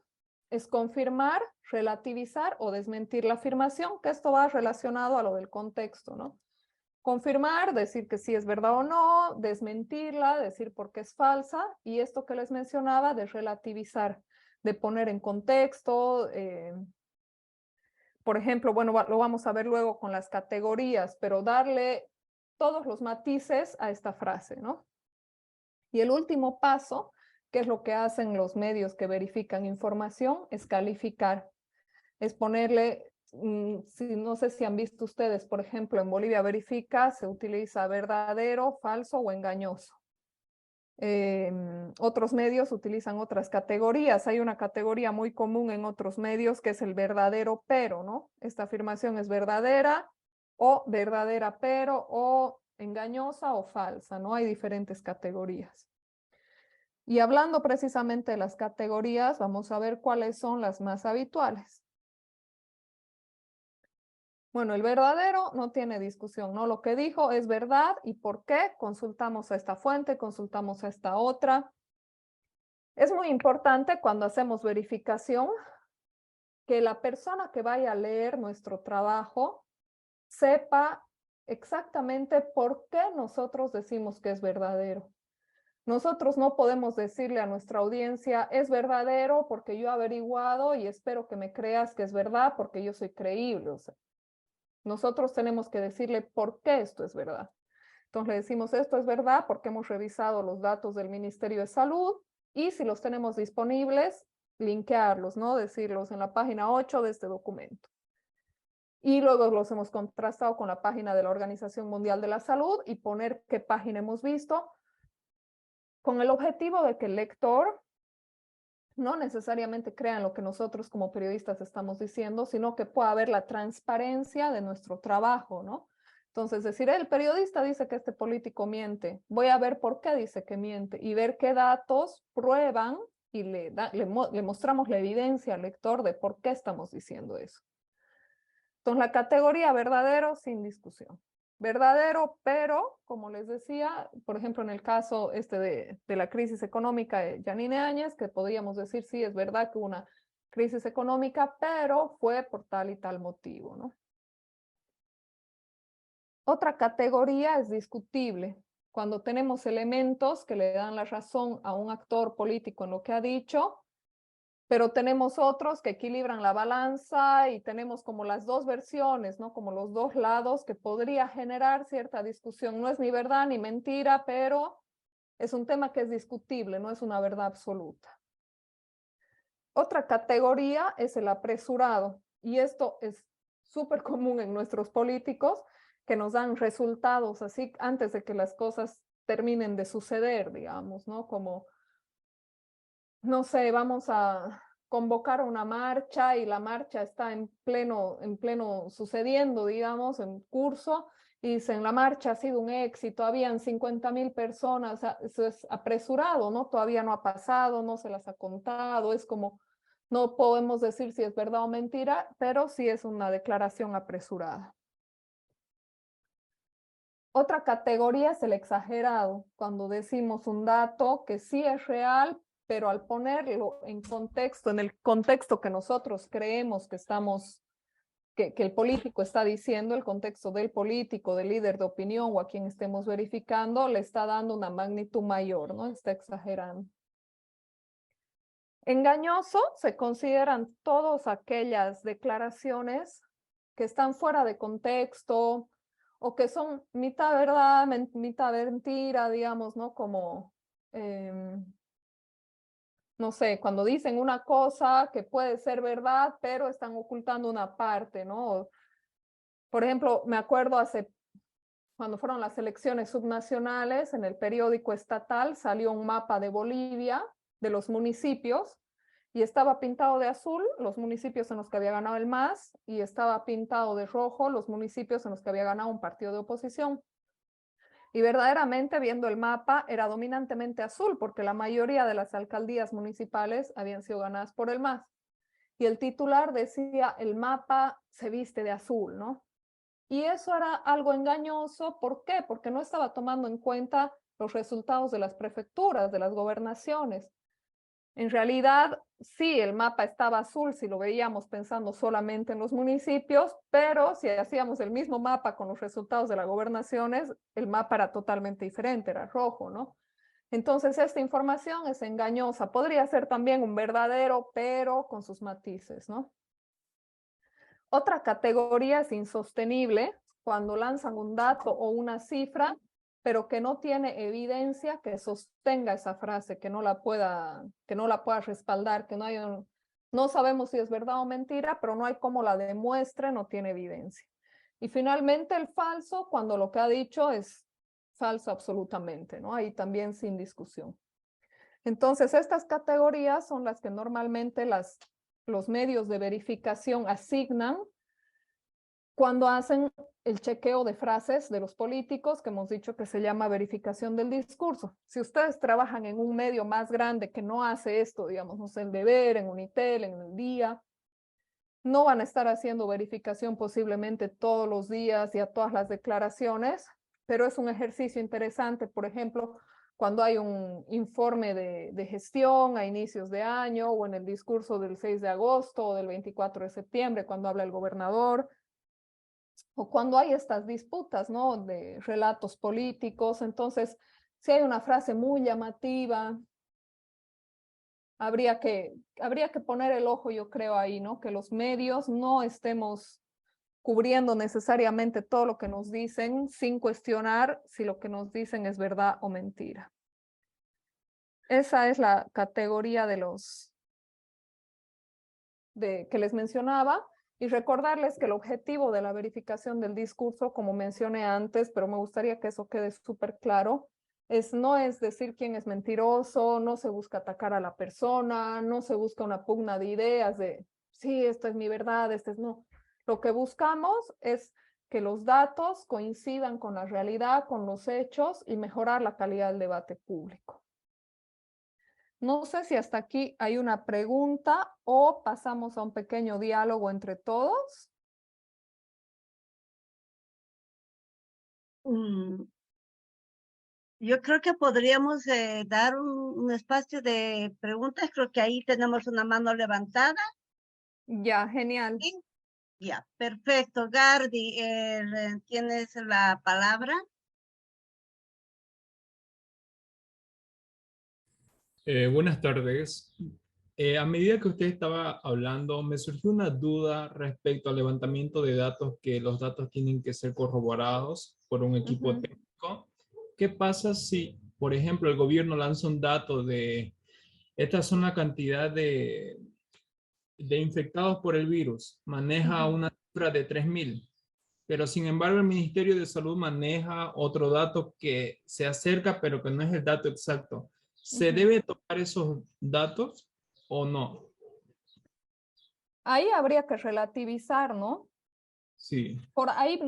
S1: es confirmar, relativizar o desmentir la afirmación, que esto va relacionado a lo del contexto, ¿no? Confirmar, decir que sí es verdad o no, desmentirla, decir por qué es falsa, y esto que les mencionaba de relativizar, de poner en contexto, por ejemplo, bueno, lo vamos a ver luego con las categorías, pero darle todos los matices a esta frase, ¿no? Y el último paso, que es lo que hacen los medios que verifican información, es calificar, es ponerle, no sé si han visto ustedes, por ejemplo, en Bolivia Verifica se utiliza verdadero, falso o engañoso. Otros medios utilizan otras categorías. Hay una categoría muy común en otros medios que es el verdadero pero, ¿no? Esta afirmación es verdadera o verdadera pero o engañosa o falsa, ¿no? Hay diferentes categorías. Y hablando precisamente de las categorías, vamos a ver cuáles son las más habituales. Bueno, el verdadero no tiene discusión, ¿no? Lo que dijo es verdad. ¿Y por qué? Consultamos a esta fuente, consultamos a esta otra. Es muy importante cuando hacemos verificación que la persona que vaya a leer nuestro trabajo sepa exactamente por qué nosotros decimos que es verdadero. Nosotros no podemos decirle a nuestra audiencia, es verdadero porque yo he averiguado y espero que me creas que es verdad porque yo soy creíble. O sea, nosotros tenemos que decirle por qué esto es verdad. Entonces le decimos, esto es verdad porque hemos revisado los datos del Ministerio de Salud y si los tenemos disponibles, linkearlos, ¿no? Decirlos en la página 8 de este documento. Y luego los hemos contrastado con la página de la Organización Mundial de la Salud y poner qué página hemos visto, con el objetivo de que el lector no necesariamente crea en lo que nosotros como periodistas estamos diciendo, sino que pueda haber la transparencia de nuestro trabajo, ¿no? Entonces, decir, el periodista dice que este político miente, voy a ver por qué dice que miente y ver qué datos prueban y le mostramos la evidencia al lector de por qué estamos diciendo eso. Entonces, la categoría verdadero sin discusión. Verdadero, pero, como les decía, por ejemplo, en el caso de la crisis económica de Yanine Áñez, que podríamos decir, sí, es verdad que hubo una crisis económica, pero fue por tal y tal motivo, ¿no? Otra categoría es discutible. Cuando tenemos elementos que le dan la razón a un actor político en lo que ha dicho, pero tenemos otros que equilibran la balanza y tenemos como las dos versiones, ¿no? Como los dos lados que podría generar cierta discusión. No es ni verdad ni mentira, pero es un tema que es discutible, no es una verdad absoluta. Otra categoría es el apresurado, y esto es súper común en nuestros políticos, que nos dan resultados así antes de que las cosas terminen de suceder, digamos, ¿no? Como no sé, vamos a convocar una marcha y la marcha está en pleno sucediendo, digamos, en curso, y dicen, la marcha ha sido un éxito, habían 50,000 personas, eso es apresurado, ¿no? Todavía no ha pasado, no se las ha contado, es como, no podemos decir si es verdad o mentira, pero sí es una declaración apresurada. Otra categoría es el exagerado, cuando decimos un dato que sí es real, pero al ponerlo en contexto, en el contexto que nosotros creemos que que el político está diciendo, el contexto del político, del líder de opinión o a quien estemos verificando, le está dando una magnitud mayor, ¿no? Está exagerando. Engañoso se consideran todas aquellas declaraciones que están fuera de contexto, o que son mitad verdad, mitad mentira, digamos, ¿no? Como, no sé, cuando dicen una cosa que puede ser verdad, pero están ocultando una parte, ¿no? Por ejemplo, me acuerdo cuando fueron las elecciones subnacionales, en el periódico estatal salió un mapa de Bolivia, de los municipios, y estaba pintado de azul los municipios en los que había ganado el MAS y estaba pintado de rojo los municipios en los que había ganado un partido de oposición. Y verdaderamente, viendo el mapa, era dominantemente azul porque la mayoría de las alcaldías municipales habían sido ganadas por el MAS. Y el titular decía, el mapa se viste de azul, ¿no? Y eso era algo engañoso. ¿Por qué? Porque no estaba tomando en cuenta los resultados de las prefecturas, de las gobernaciones. En realidad, sí, el mapa estaba azul si lo veíamos pensando solamente en los municipios, pero si hacíamos el mismo mapa con los resultados de las gobernaciones, el mapa era totalmente diferente, era rojo, ¿no? Entonces, esta información es engañosa. Podría ser también un verdadero, pero con sus matices, ¿no? Otra categoría es insostenible, cuando lanzan un dato o una cifra, pero que no tiene evidencia que sostenga esa frase, que no la pueda respaldar, que no sabemos si es verdad o mentira, pero no hay cómo la demuestre, no tiene evidencia. Y finalmente el falso, cuando lo que ha dicho es falso absolutamente, ¿no? Ahí también sin discusión. Entonces, estas categorías son las que normalmente los medios de verificación asignan cuando hacen el chequeo de frases de los políticos, que hemos dicho que se llama verificación del discurso. Si ustedes trabajan en un medio más grande que no hace esto, digamos, no sé, El Deber, en Unitel, en El Día, No van a estar haciendo verificación posiblemente todos los días y a todas las declaraciones, pero es un ejercicio interesante, por ejemplo, cuando hay un informe de gestión a inicios de año o en el discurso del 6 de agosto o del 24 de septiembre, cuando habla el gobernador, o cuando hay estas disputas, ¿no? De relatos políticos. Entonces, si hay una frase muy llamativa, habría que poner el ojo, yo creo, ahí, ¿no? Que los medios no estemos cubriendo necesariamente todo lo que nos dicen sin cuestionar si lo que nos dicen es verdad o mentira. Esa es la categoría que les mencionaba. Y recordarles que el objetivo de la verificación del discurso, como mencioné antes, pero me gustaría que eso quede súper claro, no es decir quién es mentiroso, no se busca atacar a la persona, no se busca una pugna de ideas de, sí, esto es mi verdad, este es no. Lo que buscamos es que los datos coincidan con la realidad, con los hechos y mejorar la calidad del debate público. No sé si hasta aquí hay una pregunta o pasamos a un pequeño diálogo entre todos.
S2: Yo creo que podríamos dar un espacio de preguntas. Creo que ahí tenemos una mano levantada.
S1: Ya, genial.
S2: ¿Sí? Ya, perfecto. Gardi, tienes la palabra.
S10: Buenas tardes. A medida que usted estaba hablando, me surgió una duda respecto al levantamiento de datos, que los datos tienen que ser corroborados por un equipo técnico. ¿Qué pasa si, por ejemplo, el gobierno lanza un dato de estas son la cantidad de infectados por el virus, maneja una cifra de 3.000, pero sin embargo el Ministerio de Salud maneja otro dato que se acerca, pero que no es el dato exacto? ¿Se debe tomar esos datos o no?
S1: Ahí habría que relativizar, ¿no?
S10: Sí.
S1: Por ahí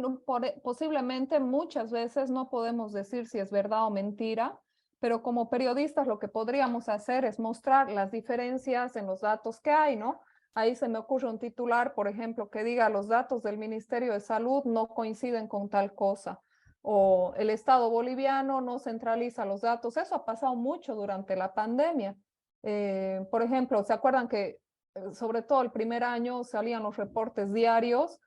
S1: posiblemente muchas veces no podemos decir si es verdad o mentira, pero como periodistas lo que podríamos hacer es mostrar las diferencias en los datos que hay, ¿no? Ahí se me ocurre un titular, por ejemplo, que diga los datos del Ministerio de Salud no coinciden con tal cosa, o el Estado boliviano no centraliza los datos. Eso ha pasado mucho durante la pandemia. Por ejemplo, ¿se acuerdan que sobre todo el primer año salían los reportes diarios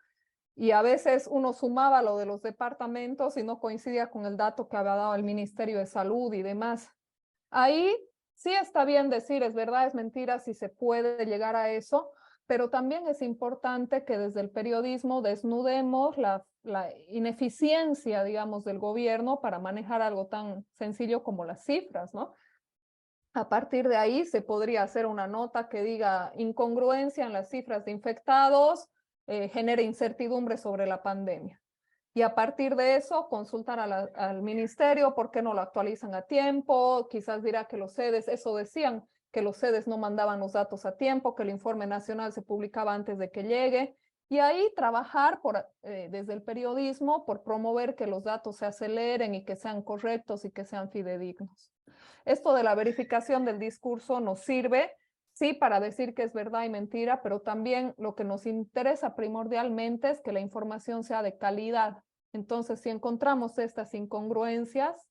S1: y a veces uno sumaba lo de los departamentos y no coincidía con el dato que había dado el Ministerio de Salud y demás? Ahí sí está bien decir es verdad, es mentira, si se puede llegar a eso, pero también es importante que desde el periodismo desnudemos la ineficiencia, digamos, del gobierno para manejar algo tan sencillo como las cifras, ¿no? A partir de ahí se podría hacer una nota que diga incongruencia en las cifras de infectados, genera incertidumbre sobre la pandemia. Y a partir de eso, consultar al ministerio por qué no lo actualizan a tiempo. Quizás dirá que los sedes, eso decían, que los sedes no mandaban los datos a tiempo, que el informe nacional se publicaba antes de que llegue. Y ahí trabajar desde el periodismo por promover que los datos se aceleren y que sean correctos y que sean fidedignos. Esto de la verificación del discurso nos sirve, sí, para decir que es verdad y mentira, pero también lo que nos interesa primordialmente es que la información sea de calidad. Entonces, si encontramos estas incongruencias,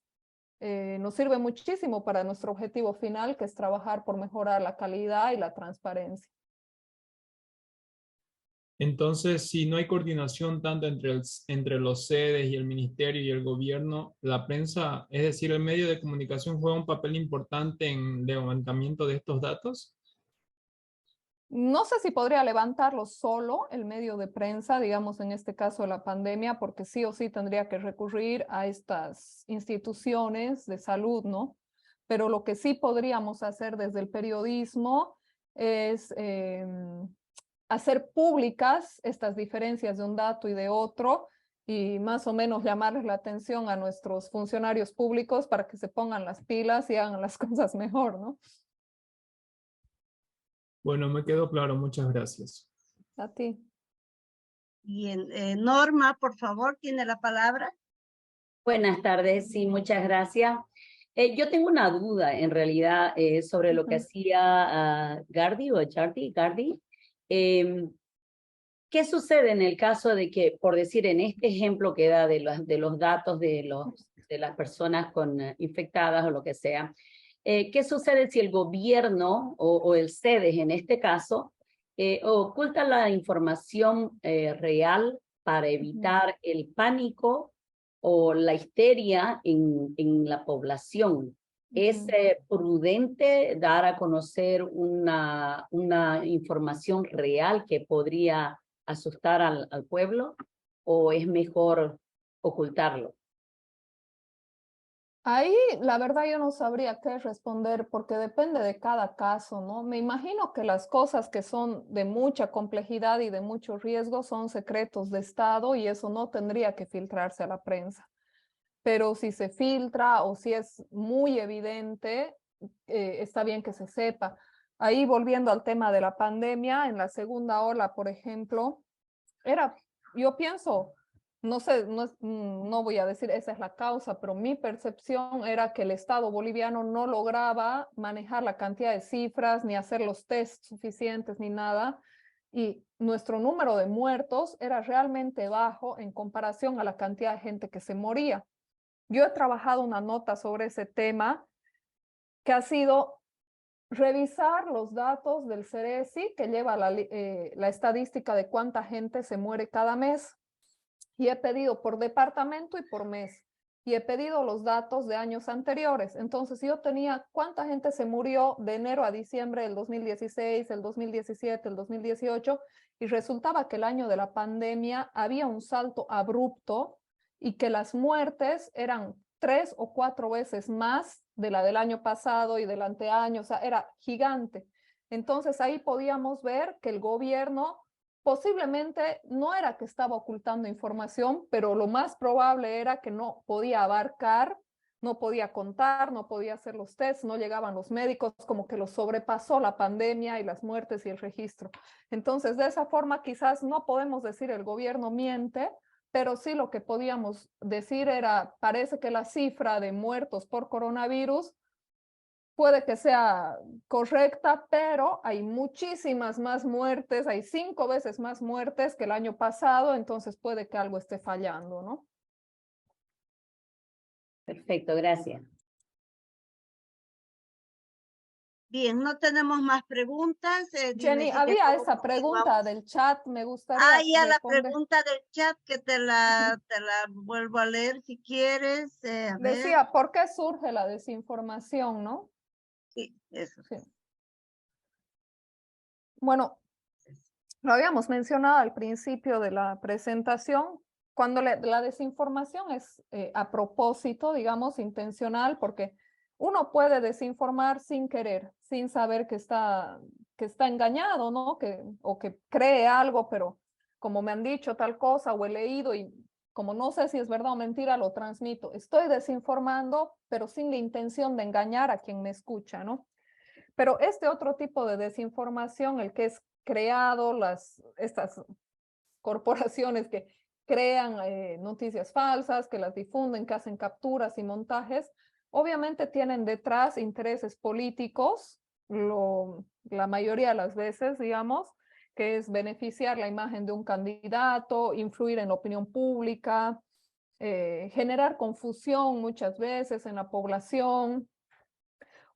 S1: nos sirve muchísimo para nuestro objetivo final, que es trabajar por mejorar la calidad y la transparencia.
S10: Entonces, si no hay coordinación tanto entre los sedes y el ministerio y el gobierno, la prensa, es decir, el medio de comunicación, juega un papel importante en el levantamiento de estos datos.
S1: No sé si podría levantarlo solo el medio de prensa, digamos en este caso la pandemia, porque sí o sí tendría que recurrir a estas instituciones de salud, ¿no? Pero lo que sí podríamos hacer desde el periodismo es hacer públicas estas diferencias de un dato y de otro y más o menos llamarles la atención a nuestros funcionarios públicos para que se pongan las pilas y hagan las cosas mejor, ¿no?
S10: Bueno, me quedó claro. Muchas gracias.
S1: A ti.
S2: Bien, Norma, por favor, tiene la palabra.
S5: Buenas tardes, sí, muchas gracias. Yo tengo una duda en realidad sobre lo que hacía Gardi o Gardi. ¿Qué sucede en el caso de que, por decir, en este ejemplo que da de los datos de las personas infectadas o lo que sea, qué sucede si el gobierno o el CEDES en este caso oculta la información real para evitar el pánico o la histeria en la población? ¿Es prudente dar a conocer una información real que podría asustar al pueblo, o es mejor ocultarlo?
S1: Ahí, la verdad, yo no sabría qué responder porque depende de cada caso, ¿no? Me imagino que las cosas que son de mucha complejidad y de mucho riesgo son secretos de Estado y eso no tendría que filtrarse a la prensa. Pero si se filtra o si es muy evidente, está bien que se sepa. Ahí, volviendo al tema de la pandemia, en la segunda ola, por ejemplo, yo pienso, no sé, no voy a decir esa es la causa, pero mi percepción era que el Estado boliviano no lograba manejar la cantidad de cifras, ni hacer los tests suficientes, ni nada, y nuestro número de muertos era realmente bajo en comparación a la cantidad de gente que se moría. Yo he trabajado una nota sobre ese tema que ha sido revisar los datos del CERESI, que lleva la estadística de cuánta gente se muere cada mes. Y he pedido por departamento y por mes. Y he pedido los datos de años anteriores. Entonces yo tenía cuánta gente se murió de enero a diciembre del 2016, el 2017, el 2018. Y resultaba que el año de la pandemia había un salto abrupto y que las muertes eran 3 o 4 veces más de la del año pasado y del anteaño, o sea, era gigante. Entonces ahí podíamos ver que el gobierno posiblemente no era que estaba ocultando información, pero lo más probable era que no podía abarcar, no podía contar, no podía hacer los tests, no llegaban los médicos, como que lo sobrepasó la pandemia y las muertes y el registro. Entonces, de esa forma, quizás no podemos decir el gobierno miente, pero sí lo que podíamos decir era, parece que la cifra de muertos por coronavirus puede que sea correcta, pero hay muchísimas más muertes, hay 5 veces más muertes que el año pasado, entonces puede que algo esté fallando, ¿no?
S5: Perfecto, gracias.
S2: Bien, no tenemos más preguntas.
S1: Jenny,
S2: dime si
S1: había esa pregunta del chat, me gustaría
S2: ya la
S1: responder.
S2: pregunta del chat que te la vuelvo a leer si quieres. A ver.
S1: Decía, ¿por qué surge la desinformación, no?
S2: Sí, eso.
S1: Sí. Bueno, lo habíamos mencionado al principio de la presentación, cuando la desinformación es a propósito, digamos, intencional, porque uno puede desinformar sin querer, sin saber que está engañado, ¿no? O que cree algo, pero como me han dicho tal cosa o he leído y como no sé si es verdad o mentira, lo transmito. Estoy desinformando, pero sin la intención de engañar a quien me escucha, ¿no? Pero este otro tipo de desinformación, el que es creado, estas corporaciones que crean noticias falsas, que las difunden, que hacen capturas y montajes, obviamente tienen detrás intereses políticos, la mayoría de las veces, digamos, que es beneficiar la imagen de un candidato, influir en la opinión pública, generar confusión muchas veces en la población,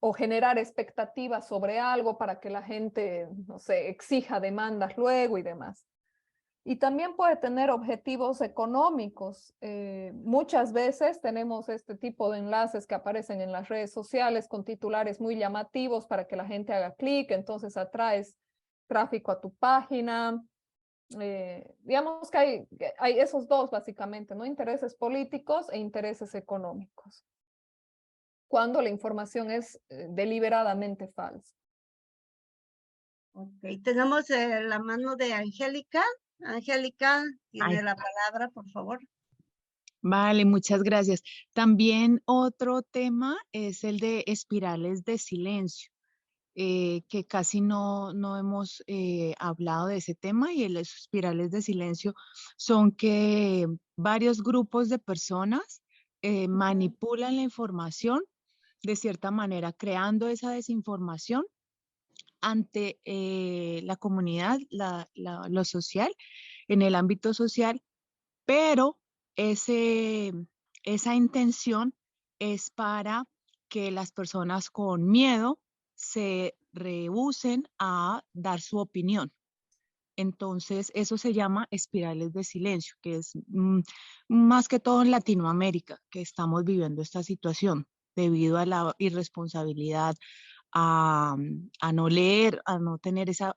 S1: o generar expectativas sobre algo para que la gente, no sé, exija demandas luego y demás. Y también puede tener objetivos económicos. Muchas veces tenemos este tipo de enlaces que aparecen en las redes sociales con titulares muy llamativos para que la gente haga clic, entonces atraes tráfico a tu página. Digamos que hay esos dos básicamente, ¿no? Intereses políticos e intereses económicos, cuando la información es deliberadamente falsa.
S2: Ok, tenemos la mano de Angélica. Angélica, tiene la palabra, por favor.
S7: Vale, muchas gracias. También otro tema es el de espirales de silencio, que casi no hemos hablado de ese tema, y las espirales de silencio son que varios grupos de personas manipulan la información de cierta manera, creando esa desinformación ante la comunidad, lo social, en el ámbito social, pero esa intención es para que las personas con miedo se rehúsen a dar su opinión. Entonces, eso se llama espirales de silencio, que es más que todo en Latinoamérica que estamos viviendo esta situación debido a la irresponsabilidad, a no leer, a no tener esa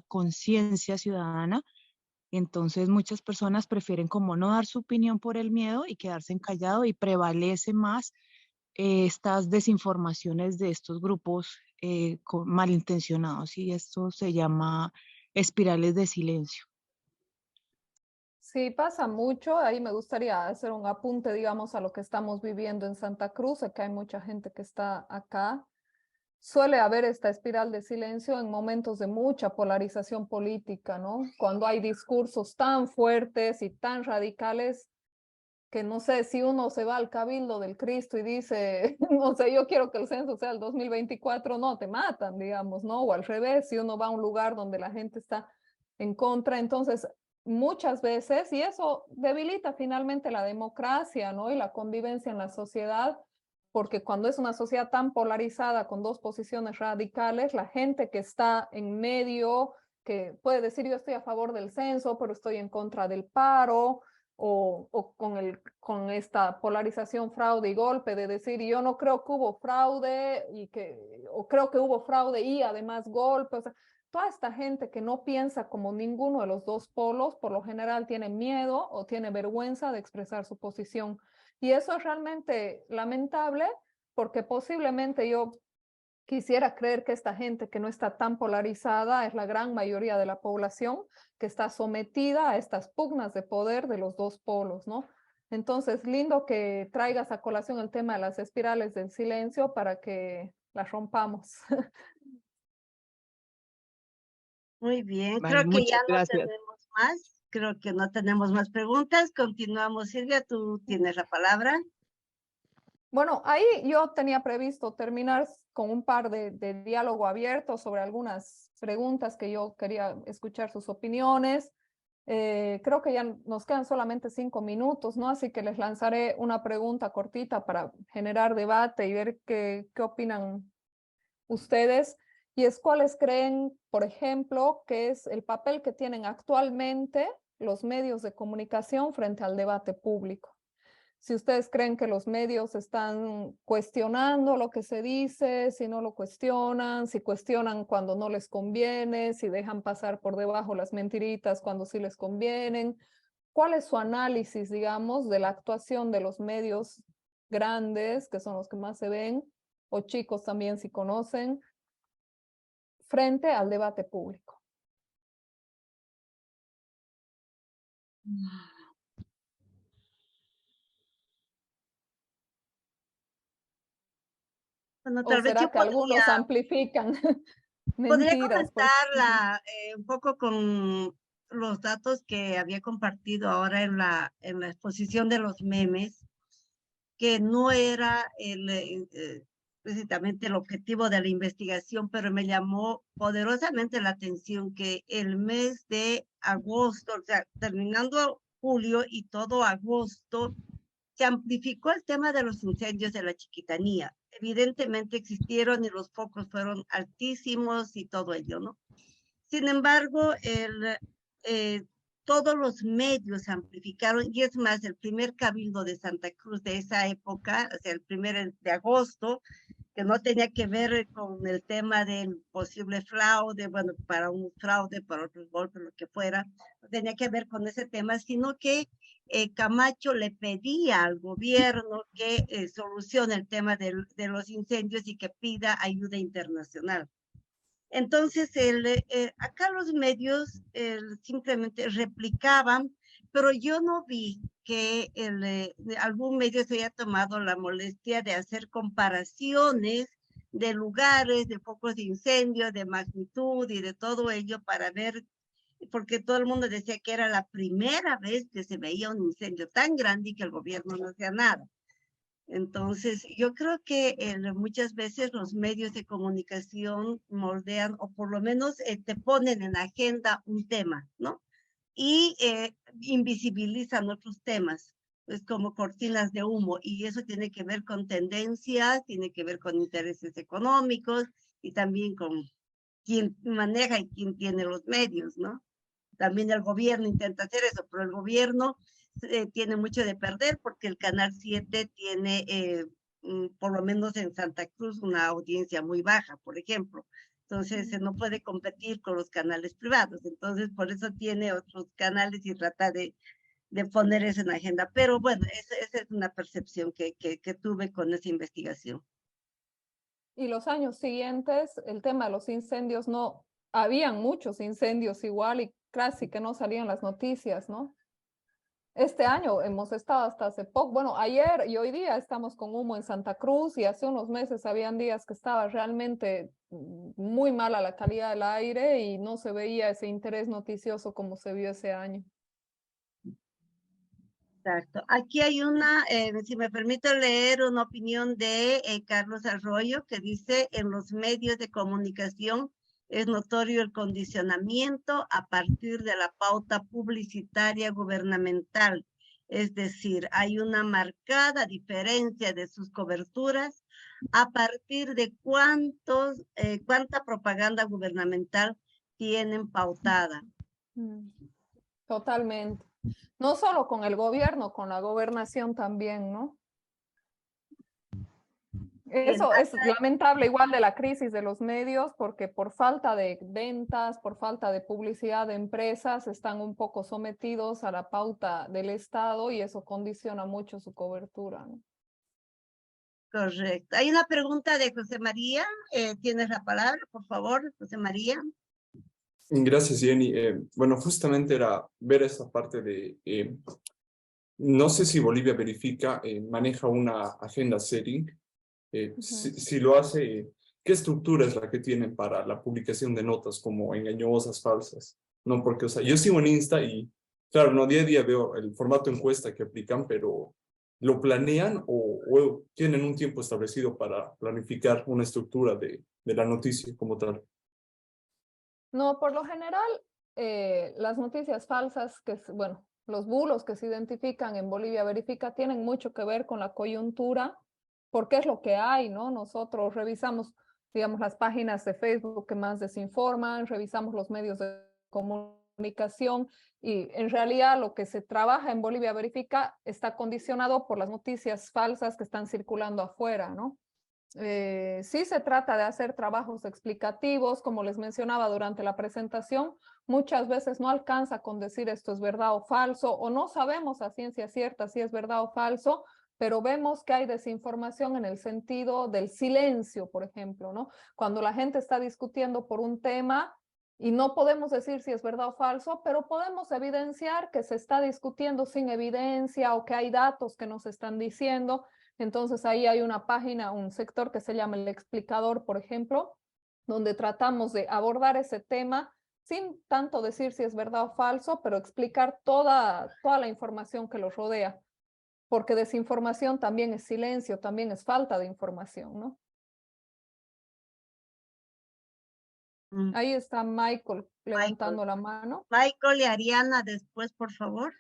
S7: conciencia ciudadana. Entonces, muchas personas prefieren como no dar su opinión por el miedo y quedarse callado, y prevalece más estas desinformaciones de estos grupos malintencionados, y esto se llama espirales de silencio.
S1: Sí, pasa mucho. Ahí me gustaría hacer un apunte, digamos, a lo que estamos viviendo en Santa Cruz. Sé que hay mucha gente que está acá. Suele haber esta espiral de silencio en momentos de mucha polarización política, ¿no? Cuando hay discursos tan fuertes y tan radicales que no sé, si uno se va al Cabildo del Cristo y dice, no sé, yo quiero que el censo sea el 2024, no, te matan, digamos, ¿no? O al revés, si uno va a un lugar donde la gente está en contra, entonces muchas veces, y eso debilita finalmente la democracia, ¿no? Y la convivencia en la sociedad, porque cuando es una sociedad tan polarizada con dos posiciones radicales, la gente que está en medio, que puede decir yo estoy a favor del censo, pero estoy en contra del paro, o con esta polarización fraude y golpe, de decir yo no creo que hubo fraude, o creo que hubo fraude y además golpe. O sea, toda esta gente que no piensa como ninguno de los dos polos, por lo general tiene miedo o tiene vergüenza de expresar su posición. Y eso es realmente lamentable, porque posiblemente yo quisiera creer que esta gente que no está tan polarizada es la gran mayoría de la población que está sometida a estas pugnas de poder de los dos polos, ¿no? Entonces, lindo que traigas a colación el tema de las espirales del silencio para que las rompamos.
S2: Muy bien,
S7: Vale,
S2: creo que ya
S7: muchas
S2: no
S7: gracias.
S2: tenemos más. Creo que no tenemos más preguntas. Continuamos. Silvia, tú tienes la palabra.
S1: Bueno, ahí yo tenía previsto terminar con un par de diálogo abierto sobre algunas preguntas que yo quería escuchar sus opiniones. Creo que ya nos quedan solamente 5 minutos, ¿no? Así que les lanzaré una pregunta cortita para generar debate y ver qué opinan ustedes. Y es cuáles creen, por ejemplo, que es el papel que tienen actualmente los medios de comunicación frente al debate público. Si ustedes creen que los medios están cuestionando lo que se dice, si no lo cuestionan, si cuestionan cuando no les conviene, si dejan pasar por debajo las mentiritas cuando sí les convienen. ¿Cuál es su análisis, digamos, de la actuación de los medios grandes, que son los que más se ven, o chicos también si conocen, frente al debate público?
S2: Bueno,
S1: ¿O
S2: tal vez yo
S1: será que algunos amplifican
S2: podría
S1: mentiras?
S2: comentar un poco con los datos que había compartido ahora en la exposición de los memes, que no era precisamente el objetivo de la investigación, pero me llamó poderosamente la atención que el mes de agosto, o sea, terminando julio y todo agosto, se amplificó el tema de los incendios de la Chiquitanía. Evidentemente existieron y los focos fueron altísimos y todo ello, ¿no? Sin embargo, todos los medios amplificaron, y es más, el primer cabildo de Santa Cruz de esa época, o sea, el 1 de agosto, que no tenía que ver con el tema del posible fraude, bueno, para un fraude, para otros golpes, lo que fuera, no tenía que ver con ese tema, sino que Camacho le pedía al gobierno que solucione el tema de los incendios y que pida ayuda internacional. Entonces, acá los medios simplemente replicaban, pero yo no vi que algún medio se haya tomado la molestia de hacer comparaciones de lugares, de focos de incendio, de magnitud y de todo ello para ver, porque todo el mundo decía que era la primera vez que se veía un incendio tan grande y que el gobierno no hacía nada. Entonces, yo creo que muchas veces los medios de comunicación moldean o por lo menos te ponen en agenda un tema, ¿no? Y invisibilizan otros temas, es como cortinas de humo, y eso tiene que ver con tendencias, tiene que ver con intereses económicos y también con quién maneja y quién tiene los medios, ¿no? También el gobierno intenta hacer eso, pero el gobierno tiene mucho de perder porque el Canal 7 tiene, por lo menos en Santa Cruz, una audiencia muy baja, por ejemplo. Entonces, no puede competir con los canales privados. Entonces, por eso tiene otros canales y trata de poner eso en la agenda. Pero bueno, esa es una percepción que tuve con esa investigación.
S1: Y los años siguientes, el tema de los incendios, no, habían muchos incendios igual y casi que no salían las noticias, ¿no? Este año hemos estado hasta hace poco, bueno, ayer y hoy día estamos con humo en Santa Cruz y hace unos meses habían días que estaba realmente muy mala la calidad del aire y no se veía ese interés noticioso como se vio ese año.
S2: Exacto. Aquí hay una, si me permite leer una opinión de Carlos Arroyo, que dice, en los medios de comunicación es notorio el condicionamiento a partir de la pauta publicitaria gubernamental. Es decir, hay una marcada diferencia de sus coberturas a partir de cuánta propaganda gubernamental tienen pautada.
S1: Totalmente. No solo con el gobierno, con la gobernación también, ¿no? Eso es lamentable igual de la crisis de los medios, porque por falta de ventas, por falta de publicidad de empresas, están un poco sometidos a la pauta del Estado y eso condiciona mucho su cobertura, ¿no?
S2: Correcto. Hay una pregunta de José María. ¿Tienes la palabra, por favor, José María?
S6: Gracias, Jenny. Bueno, justamente era ver esa parte de, no sé si Bolivia Verifica maneja una agenda setting. Si lo hace, ¿qué estructura es la que tienen para la publicación de notas como engañosas, falsas? No, porque, o sea, yo sigo en Insta y, claro, no día a día veo el formato encuesta que aplican, pero ¿lo planean o tienen un tiempo establecido para planificar una estructura de la noticia como tal?
S1: No, por lo general, las noticias falsas, bueno, los bulos que se identifican en Bolivia Verifica tienen mucho que ver con la coyuntura, porque es lo que hay, ¿no? Nosotros revisamos, digamos, las páginas de Facebook que más desinforman, revisamos los medios de comunicación y en realidad lo que se trabaja en Bolivia Verifica está condicionado por las noticias falsas que están circulando afuera, ¿no? Sí se trata de hacer trabajos explicativos, como les mencionaba durante la presentación, muchas veces no alcanza con decir esto es verdad o falso, o no sabemos a ciencia cierta si es verdad o falso, pero vemos que hay desinformación en el sentido del silencio, por ejemplo, ¿no? Cuando la gente está discutiendo por un tema y no podemos decir si es verdad o falso, pero podemos evidenciar que se está discutiendo sin evidencia o que hay datos que nos están diciendo. Entonces ahí hay una página, un sector que se llama El Explicador, por ejemplo, donde tratamos de abordar ese tema sin tanto decir si es verdad o falso, pero explicar toda la información que lo rodea. Porque desinformación también es silencio, también es falta de información, ¿no? Ahí está Michael levantando la mano.
S2: Michael y Ariana después, por favor.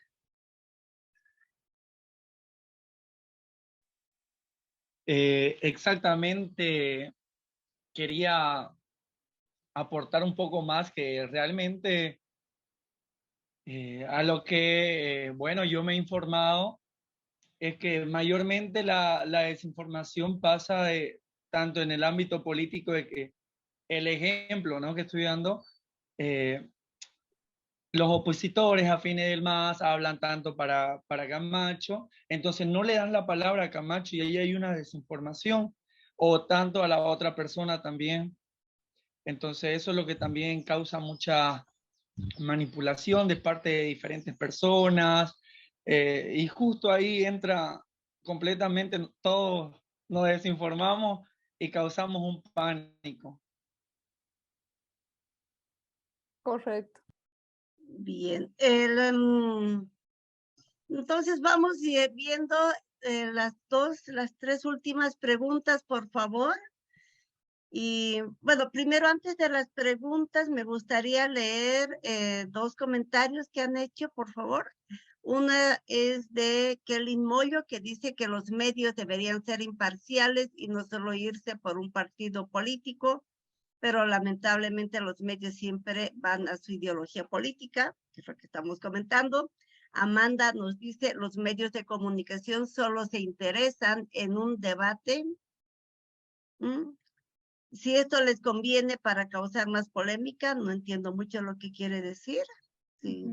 S11: Exactamente, quería aportar un poco más que realmente a lo que, bueno, yo me he informado es que mayormente la desinformación pasa tanto en el ámbito político de que el ejemplo, ¿no?, que estoy dando, los opositores afines del MAS hablan tanto para Camacho, entonces no le dan la palabra a Camacho y ahí hay una desinformación, o tanto a la otra persona también. Entonces eso es lo que también causa mucha manipulación de parte de diferentes personas, y justo ahí entra completamente, todos nos desinformamos y causamos un pánico.
S1: Correcto.
S2: Bien. Entonces vamos viendo las tres últimas preguntas, por favor. Y bueno, primero, antes de las preguntas, me gustaría leer dos comentarios que han hecho, por favor. Una es de Kelly Moyo, que dice que los medios deberían ser imparciales y no solo irse por un partido político, pero lamentablemente los medios siempre van a su ideología política, que es lo que estamos comentando. Amanda nos dice, los medios de comunicación solo se interesan en un debate. Si esto les conviene para causar más polémica, no entiendo mucho lo que quiere decir. Sí.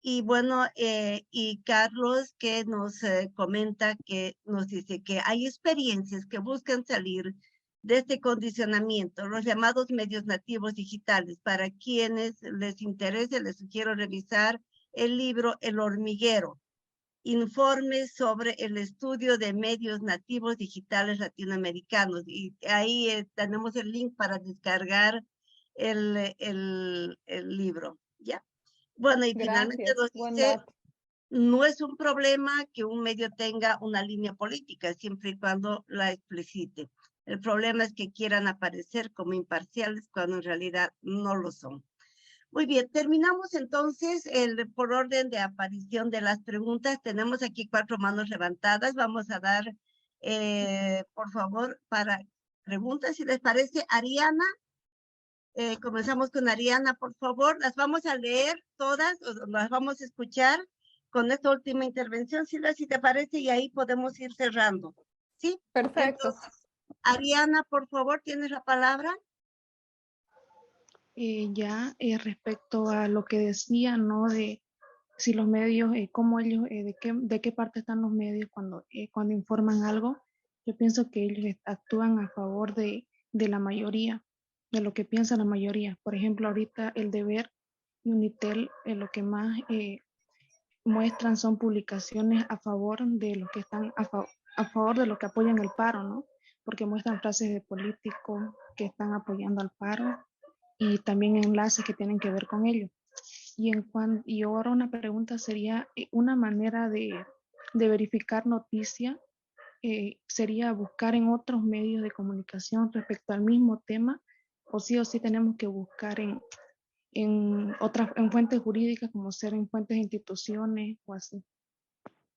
S2: Y bueno, y Carlos que nos comenta, que nos dice que hay experiencias que buscan salir de este condicionamiento, los llamados medios nativos digitales. Para quienes les interese, les sugiero revisar el libro El Hormiguero, informes sobre el estudio de medios nativos digitales latinoamericanos. Y ahí tenemos el link para descargar el libro. ¿Ya? Bueno, y finalmente nos dice, no es un problema que un medio tenga una línea política, siempre y cuando la explicite. El problema es que quieran aparecer como imparciales cuando en realidad no lo son. Muy bien, terminamos entonces por orden de aparición de las preguntas. Tenemos aquí 4 manos levantadas. Vamos a dar, por favor, para preguntas, si les parece. Ariana, comenzamos con Ariana, por favor. Las vamos a leer todas, o las vamos a escuchar con esta última intervención, Silvia, si te parece, y ahí podemos ir cerrando. ¿Sí?
S1: Perfecto.
S2: Entonces, Ariana, por favor, ¿tienes la palabra?
S3: Respecto a lo que decía, ¿no? De si los medios, cómo ellos, de qué parte están los medios cuando informan algo, yo pienso que ellos actúan a favor de la mayoría, de lo que piensa la mayoría. Por ejemplo, ahorita El Deber y Unitel, lo que más muestran son publicaciones a favor de los que están a favor de lo que apoyan el paro, ¿no? Porque muestran frases de políticos que están apoyando al paro y también enlaces que tienen que ver con ello. Y ahora una pregunta sería, una manera de verificar noticia sería buscar en otros medios de comunicación respecto al mismo tema, o sí tenemos que buscar en fuentes jurídicas, como ser en fuentes de instituciones o así.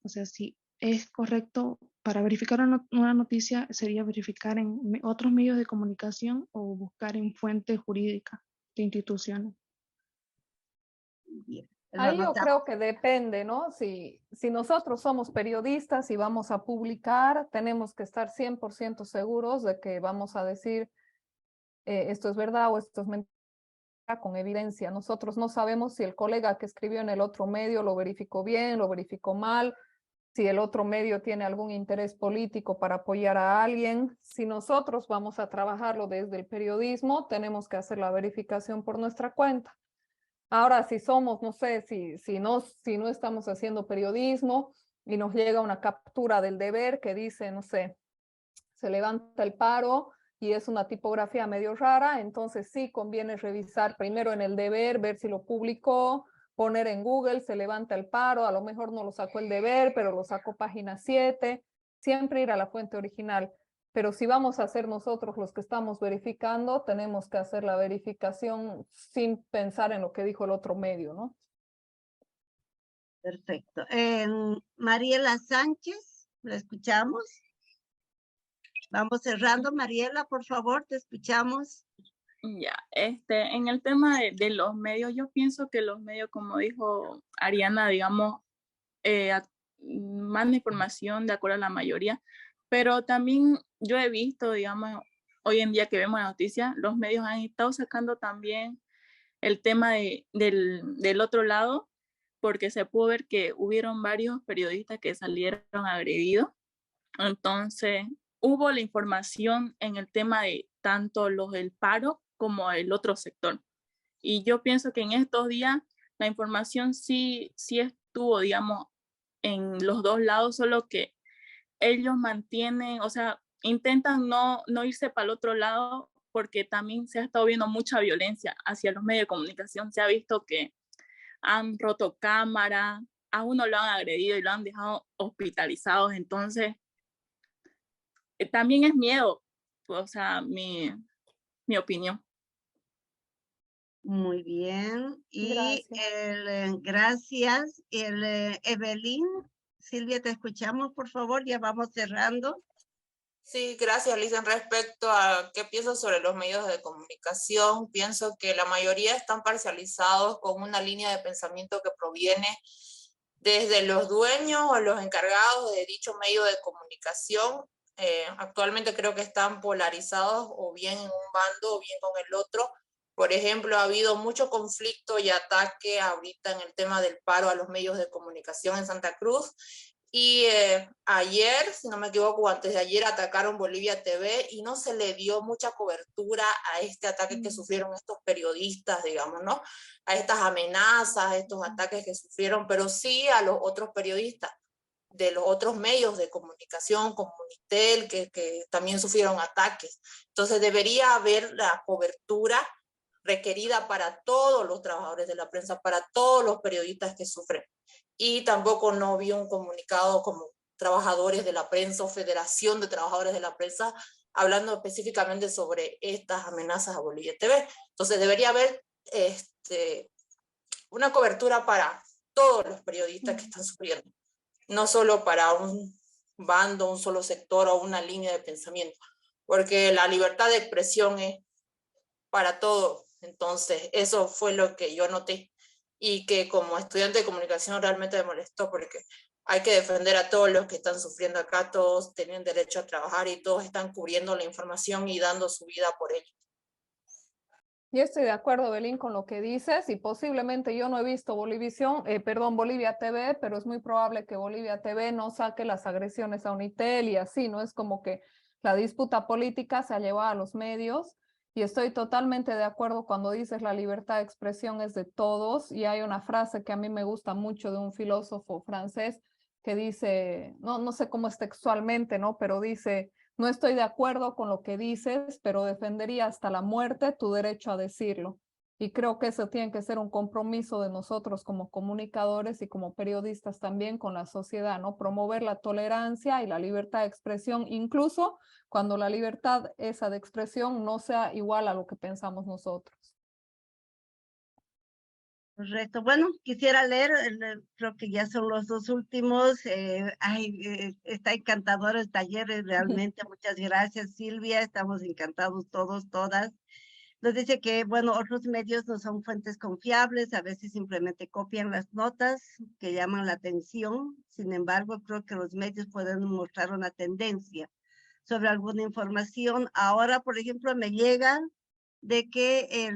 S3: O sea, si es correcto, para verificar una noticia sería verificar en otros medios de comunicación o buscar en fuentes jurídicas de instituciones.
S2: Bien.
S1: Ahí yo creo que depende, ¿no? Si nosotros somos periodistas y vamos a publicar, tenemos que estar 100% seguros de que vamos a decir esto es verdad o esto es mentira con evidencia. Nosotros no sabemos si el colega que escribió en el otro medio lo verificó bien, lo verificó mal, si el otro medio tiene algún interés político para apoyar a alguien. Si nosotros vamos a trabajarlo desde el periodismo, tenemos que hacer la verificación por nuestra cuenta. Ahora, si somos, no sé, si no estamos haciendo periodismo y nos llega una captura del Deber que dice, no sé, se levanta el paro y es una tipografía medio rara, entonces sí conviene revisar primero en el Deber, ver si lo publicó, poner en Google, se levanta el paro, a lo mejor no lo sacó el Deber, pero lo sacó Página 7, siempre ir a la fuente original. Pero si vamos a ser nosotros los que estamos verificando, tenemos que hacer la verificación sin pensar en lo que dijo el otro medio, ¿no?
S2: Perfecto. Mariela Sánchez, ¿la escuchamos? Vamos cerrando. Mariela, por favor, te escuchamos.
S12: Ya, en el tema de los medios, yo pienso que los medios, como dijo Ariana, digamos, mandan información de acuerdo a la mayoría, pero también yo he visto, digamos, hoy en día que vemos las noticias, los medios han estado sacando también el tema del otro lado, porque se pudo ver que hubieron varios periodistas que salieron agredidos. Entonces, hubo la información en el tema de tanto los del paro como el otro sector. Y yo pienso que en estos días la información sí estuvo, digamos, en los dos lados, solo que ellos mantienen, o sea, intentan no irse para el otro lado, porque también se ha estado viendo mucha violencia hacia los medios de comunicación. Se ha visto que han roto cámara, a uno lo han agredido y lo han dejado hospitalizado. Entonces, también es miedo, o sea, mi opinión.
S2: Muy bien. Y
S1: Gracias.
S2: gracias. Evelyn, Silvia, te escuchamos, por favor. Ya vamos cerrando.
S8: Sí, gracias, Lisa. En respecto a qué pienso sobre los medios de comunicación, pienso que la mayoría están parcializados con una línea de pensamiento que proviene desde los dueños o los encargados de dicho medio de comunicación. Actualmente creo que están polarizados o bien en un bando o bien con el otro. Por ejemplo, ha habido mucho conflicto y ataque ahorita en el tema del paro a los medios de comunicación en Santa Cruz. Y ayer, si no me equivoco, o antes de ayer, atacaron Bolivia TV y no se le dio mucha cobertura a este ataque que sufrieron estos periodistas, digamos, ¿no? A estas amenazas, a estos ataques que sufrieron, pero sí a los otros periodistas de los otros medios de comunicación, como Unitel, que también sufrieron ataques. Entonces debería haber la cobertura requerida para todos los trabajadores de la prensa, para todos los periodistas que sufren. Y tampoco no vi un comunicado como trabajadores de la prensa o Federación de Trabajadores de la Prensa hablando específicamente sobre estas amenazas a Bolivia TV. Entonces debería haber una cobertura para todos los periodistas que están sufriendo, no solo para un bando, un solo sector o una línea de pensamiento, porque la libertad de expresión es para todos. Entonces eso fue lo que yo noté y que como estudiante de comunicación realmente me molestó, porque hay que defender a todos los que están sufriendo acá, todos tienen derecho a trabajar y todos están cubriendo la información y dando su vida por ello.
S1: Yo estoy de acuerdo, Belín, con lo que dices y posiblemente yo no he visto Bolivia TV, pero es muy probable que Bolivia TV no saque las agresiones a Unitel y así, ¿no? Es como que la disputa política se ha llevado a los medios y estoy totalmente de acuerdo cuando dices la libertad de expresión es de todos y hay una frase que a mí me gusta mucho de un filósofo francés que dice, no sé cómo es textualmente, ¿no? Pero dice: no estoy de acuerdo con lo que dices, pero defendería hasta la muerte tu derecho a decirlo. Y creo que eso tiene que ser un compromiso de nosotros como comunicadores y como periodistas también con la sociedad, ¿no? Promover la tolerancia y la libertad de expresión, incluso cuando la libertad esa de expresión no sea igual a lo que pensamos nosotros.
S2: Correcto. Bueno, quisiera leer, creo que ya son los dos últimos. Está encantador el taller, realmente. Muchas gracias, Silvia. Estamos encantados todos, todas. Nos dice que, bueno, otros medios no son fuentes confiables, a veces simplemente copian las notas que llaman la atención. Sin embargo, creo que los medios pueden mostrar una tendencia sobre alguna información. Ahora, por ejemplo, me llega de que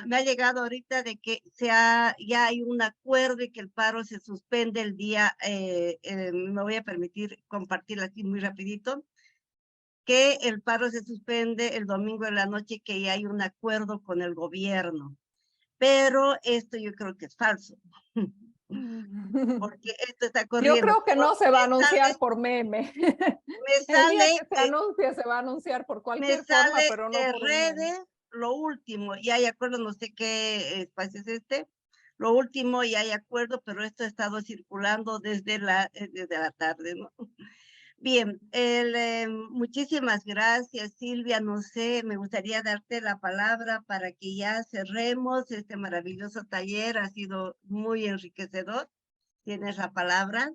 S2: me ha llegado ahorita de que ya hay un acuerdo y que el paro se suspende el día, me voy a permitir compartir aquí muy rapidito, que el paro se suspende el domingo en la noche, que ya hay un acuerdo con el gobierno. Pero esto yo creo que es falso. Porque esto está corriendo.
S1: Yo creo que no se va a anunciar por meme. El día que se anuncie, se va a anunciar por cualquier forma, pero no por
S2: redes. Lo último, ya hay acuerdo, no sé qué espacio es este. Lo último, ya hay acuerdo, pero esto ha estado circulando desde la tarde, ¿no? Bien, muchísimas gracias, Silvia. No sé, me gustaría darte la palabra para que ya cerremos este maravilloso taller. Ha sido muy enriquecedor. Tienes la palabra.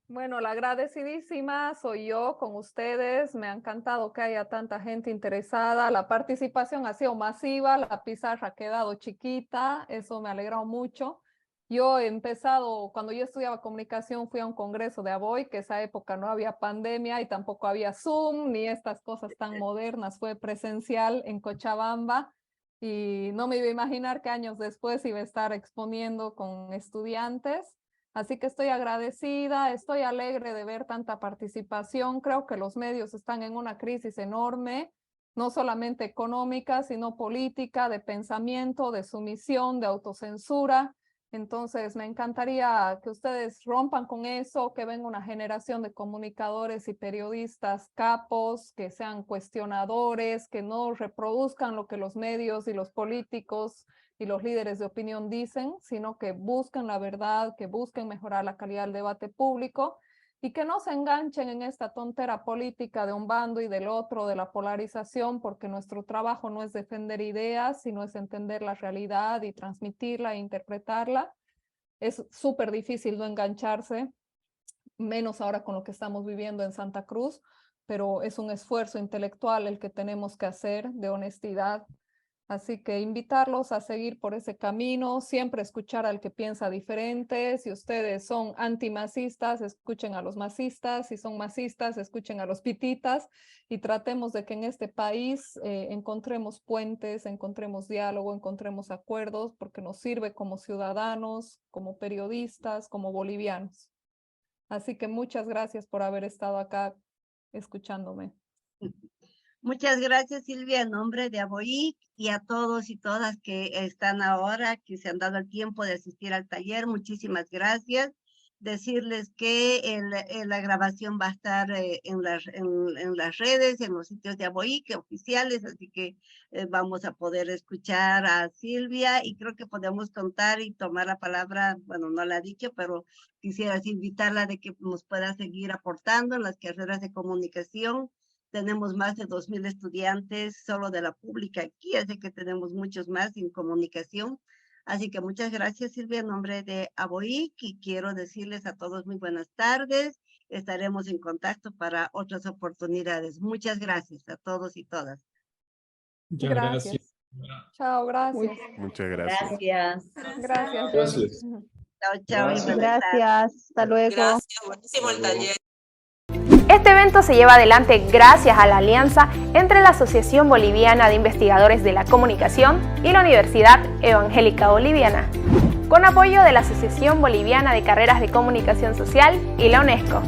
S1: Bueno, la agradecidísima soy yo con ustedes. Me ha encantado que haya tanta gente interesada. La participación ha sido masiva, la pizarra ha quedado chiquita. Eso me ha alegrado mucho. Yo he empezado, cuando yo estudiaba comunicación, fui a un congreso de ABOY, que esa época no había pandemia y tampoco había Zoom ni estas cosas tan modernas. Fue presencial en Cochabamba y no me iba a imaginar que años después iba a estar exponiendo con estudiantes. Así que estoy agradecida, estoy alegre de ver tanta participación. Creo que los medios están en una crisis enorme, no solamente económica, sino política, de pensamiento, de sumisión, de autocensura. Entonces, me encantaría que ustedes rompan con eso, que venga una generación de comunicadores y periodistas capos, que sean cuestionadores, que no reproduzcan lo que los medios y los políticos y los líderes de opinión dicen, sino que busquen la verdad, que busquen mejorar la calidad del debate público y que no se enganchen en esta tontera política de un bando y del otro, de la polarización, porque nuestro trabajo no es defender ideas, sino es entender la realidad y transmitirla e interpretarla. Es súper difícil no engancharse, menos ahora con lo que estamos viviendo en Santa Cruz, pero es un esfuerzo intelectual el que tenemos que hacer de honestidad. Así que invitarlos a seguir por ese camino, siempre escuchar al que piensa diferente. Si ustedes son antimasistas, escuchen a los masistas. Si son masistas, escuchen a los pititas. Y tratemos de que en este país encontremos puentes, encontremos diálogo, encontremos acuerdos, porque nos sirve como ciudadanos, como periodistas, como bolivianos. Así que muchas gracias por haber estado acá escuchándome.
S2: Muchas gracias, Silvia, en nombre de ABOIC y a todos y todas que están ahora, que se han dado el tiempo de asistir al taller. Muchísimas gracias. Decirles que la grabación va a estar en las redes, en los sitios de ABOIC oficiales, así que vamos a poder escuchar a Silvia y creo que podemos contar y tomar la palabra, bueno, no la ha dicho, pero quisiera invitarla de que nos pueda seguir aportando en las carreras de comunicación. Tenemos más de 2,000 estudiantes solo de la pública aquí, así que tenemos muchos más en comunicación. Así que muchas gracias, Silvia, en nombre de ABOIC, y quiero decirles a todos muy buenas tardes. Estaremos en contacto para otras oportunidades. Muchas gracias a todos y todas.
S10: Muchas gracias.
S1: Chao, gracias.
S13: Muchas gracias.
S5: Gracias.
S1: Gracias.
S6: Gracias.
S2: Chao, chao.
S6: Gracias.
S2: Y buenas tardes.
S14: Gracias, hasta luego.
S8: Gracias, buenísimo el taller.
S14: Este evento se lleva adelante gracias a la alianza entre la Asociación Boliviana de Investigadores de la Comunicación y la Universidad Evangélica Boliviana, con apoyo de la Asociación Boliviana de Carreras de Comunicación Social y la UNESCO.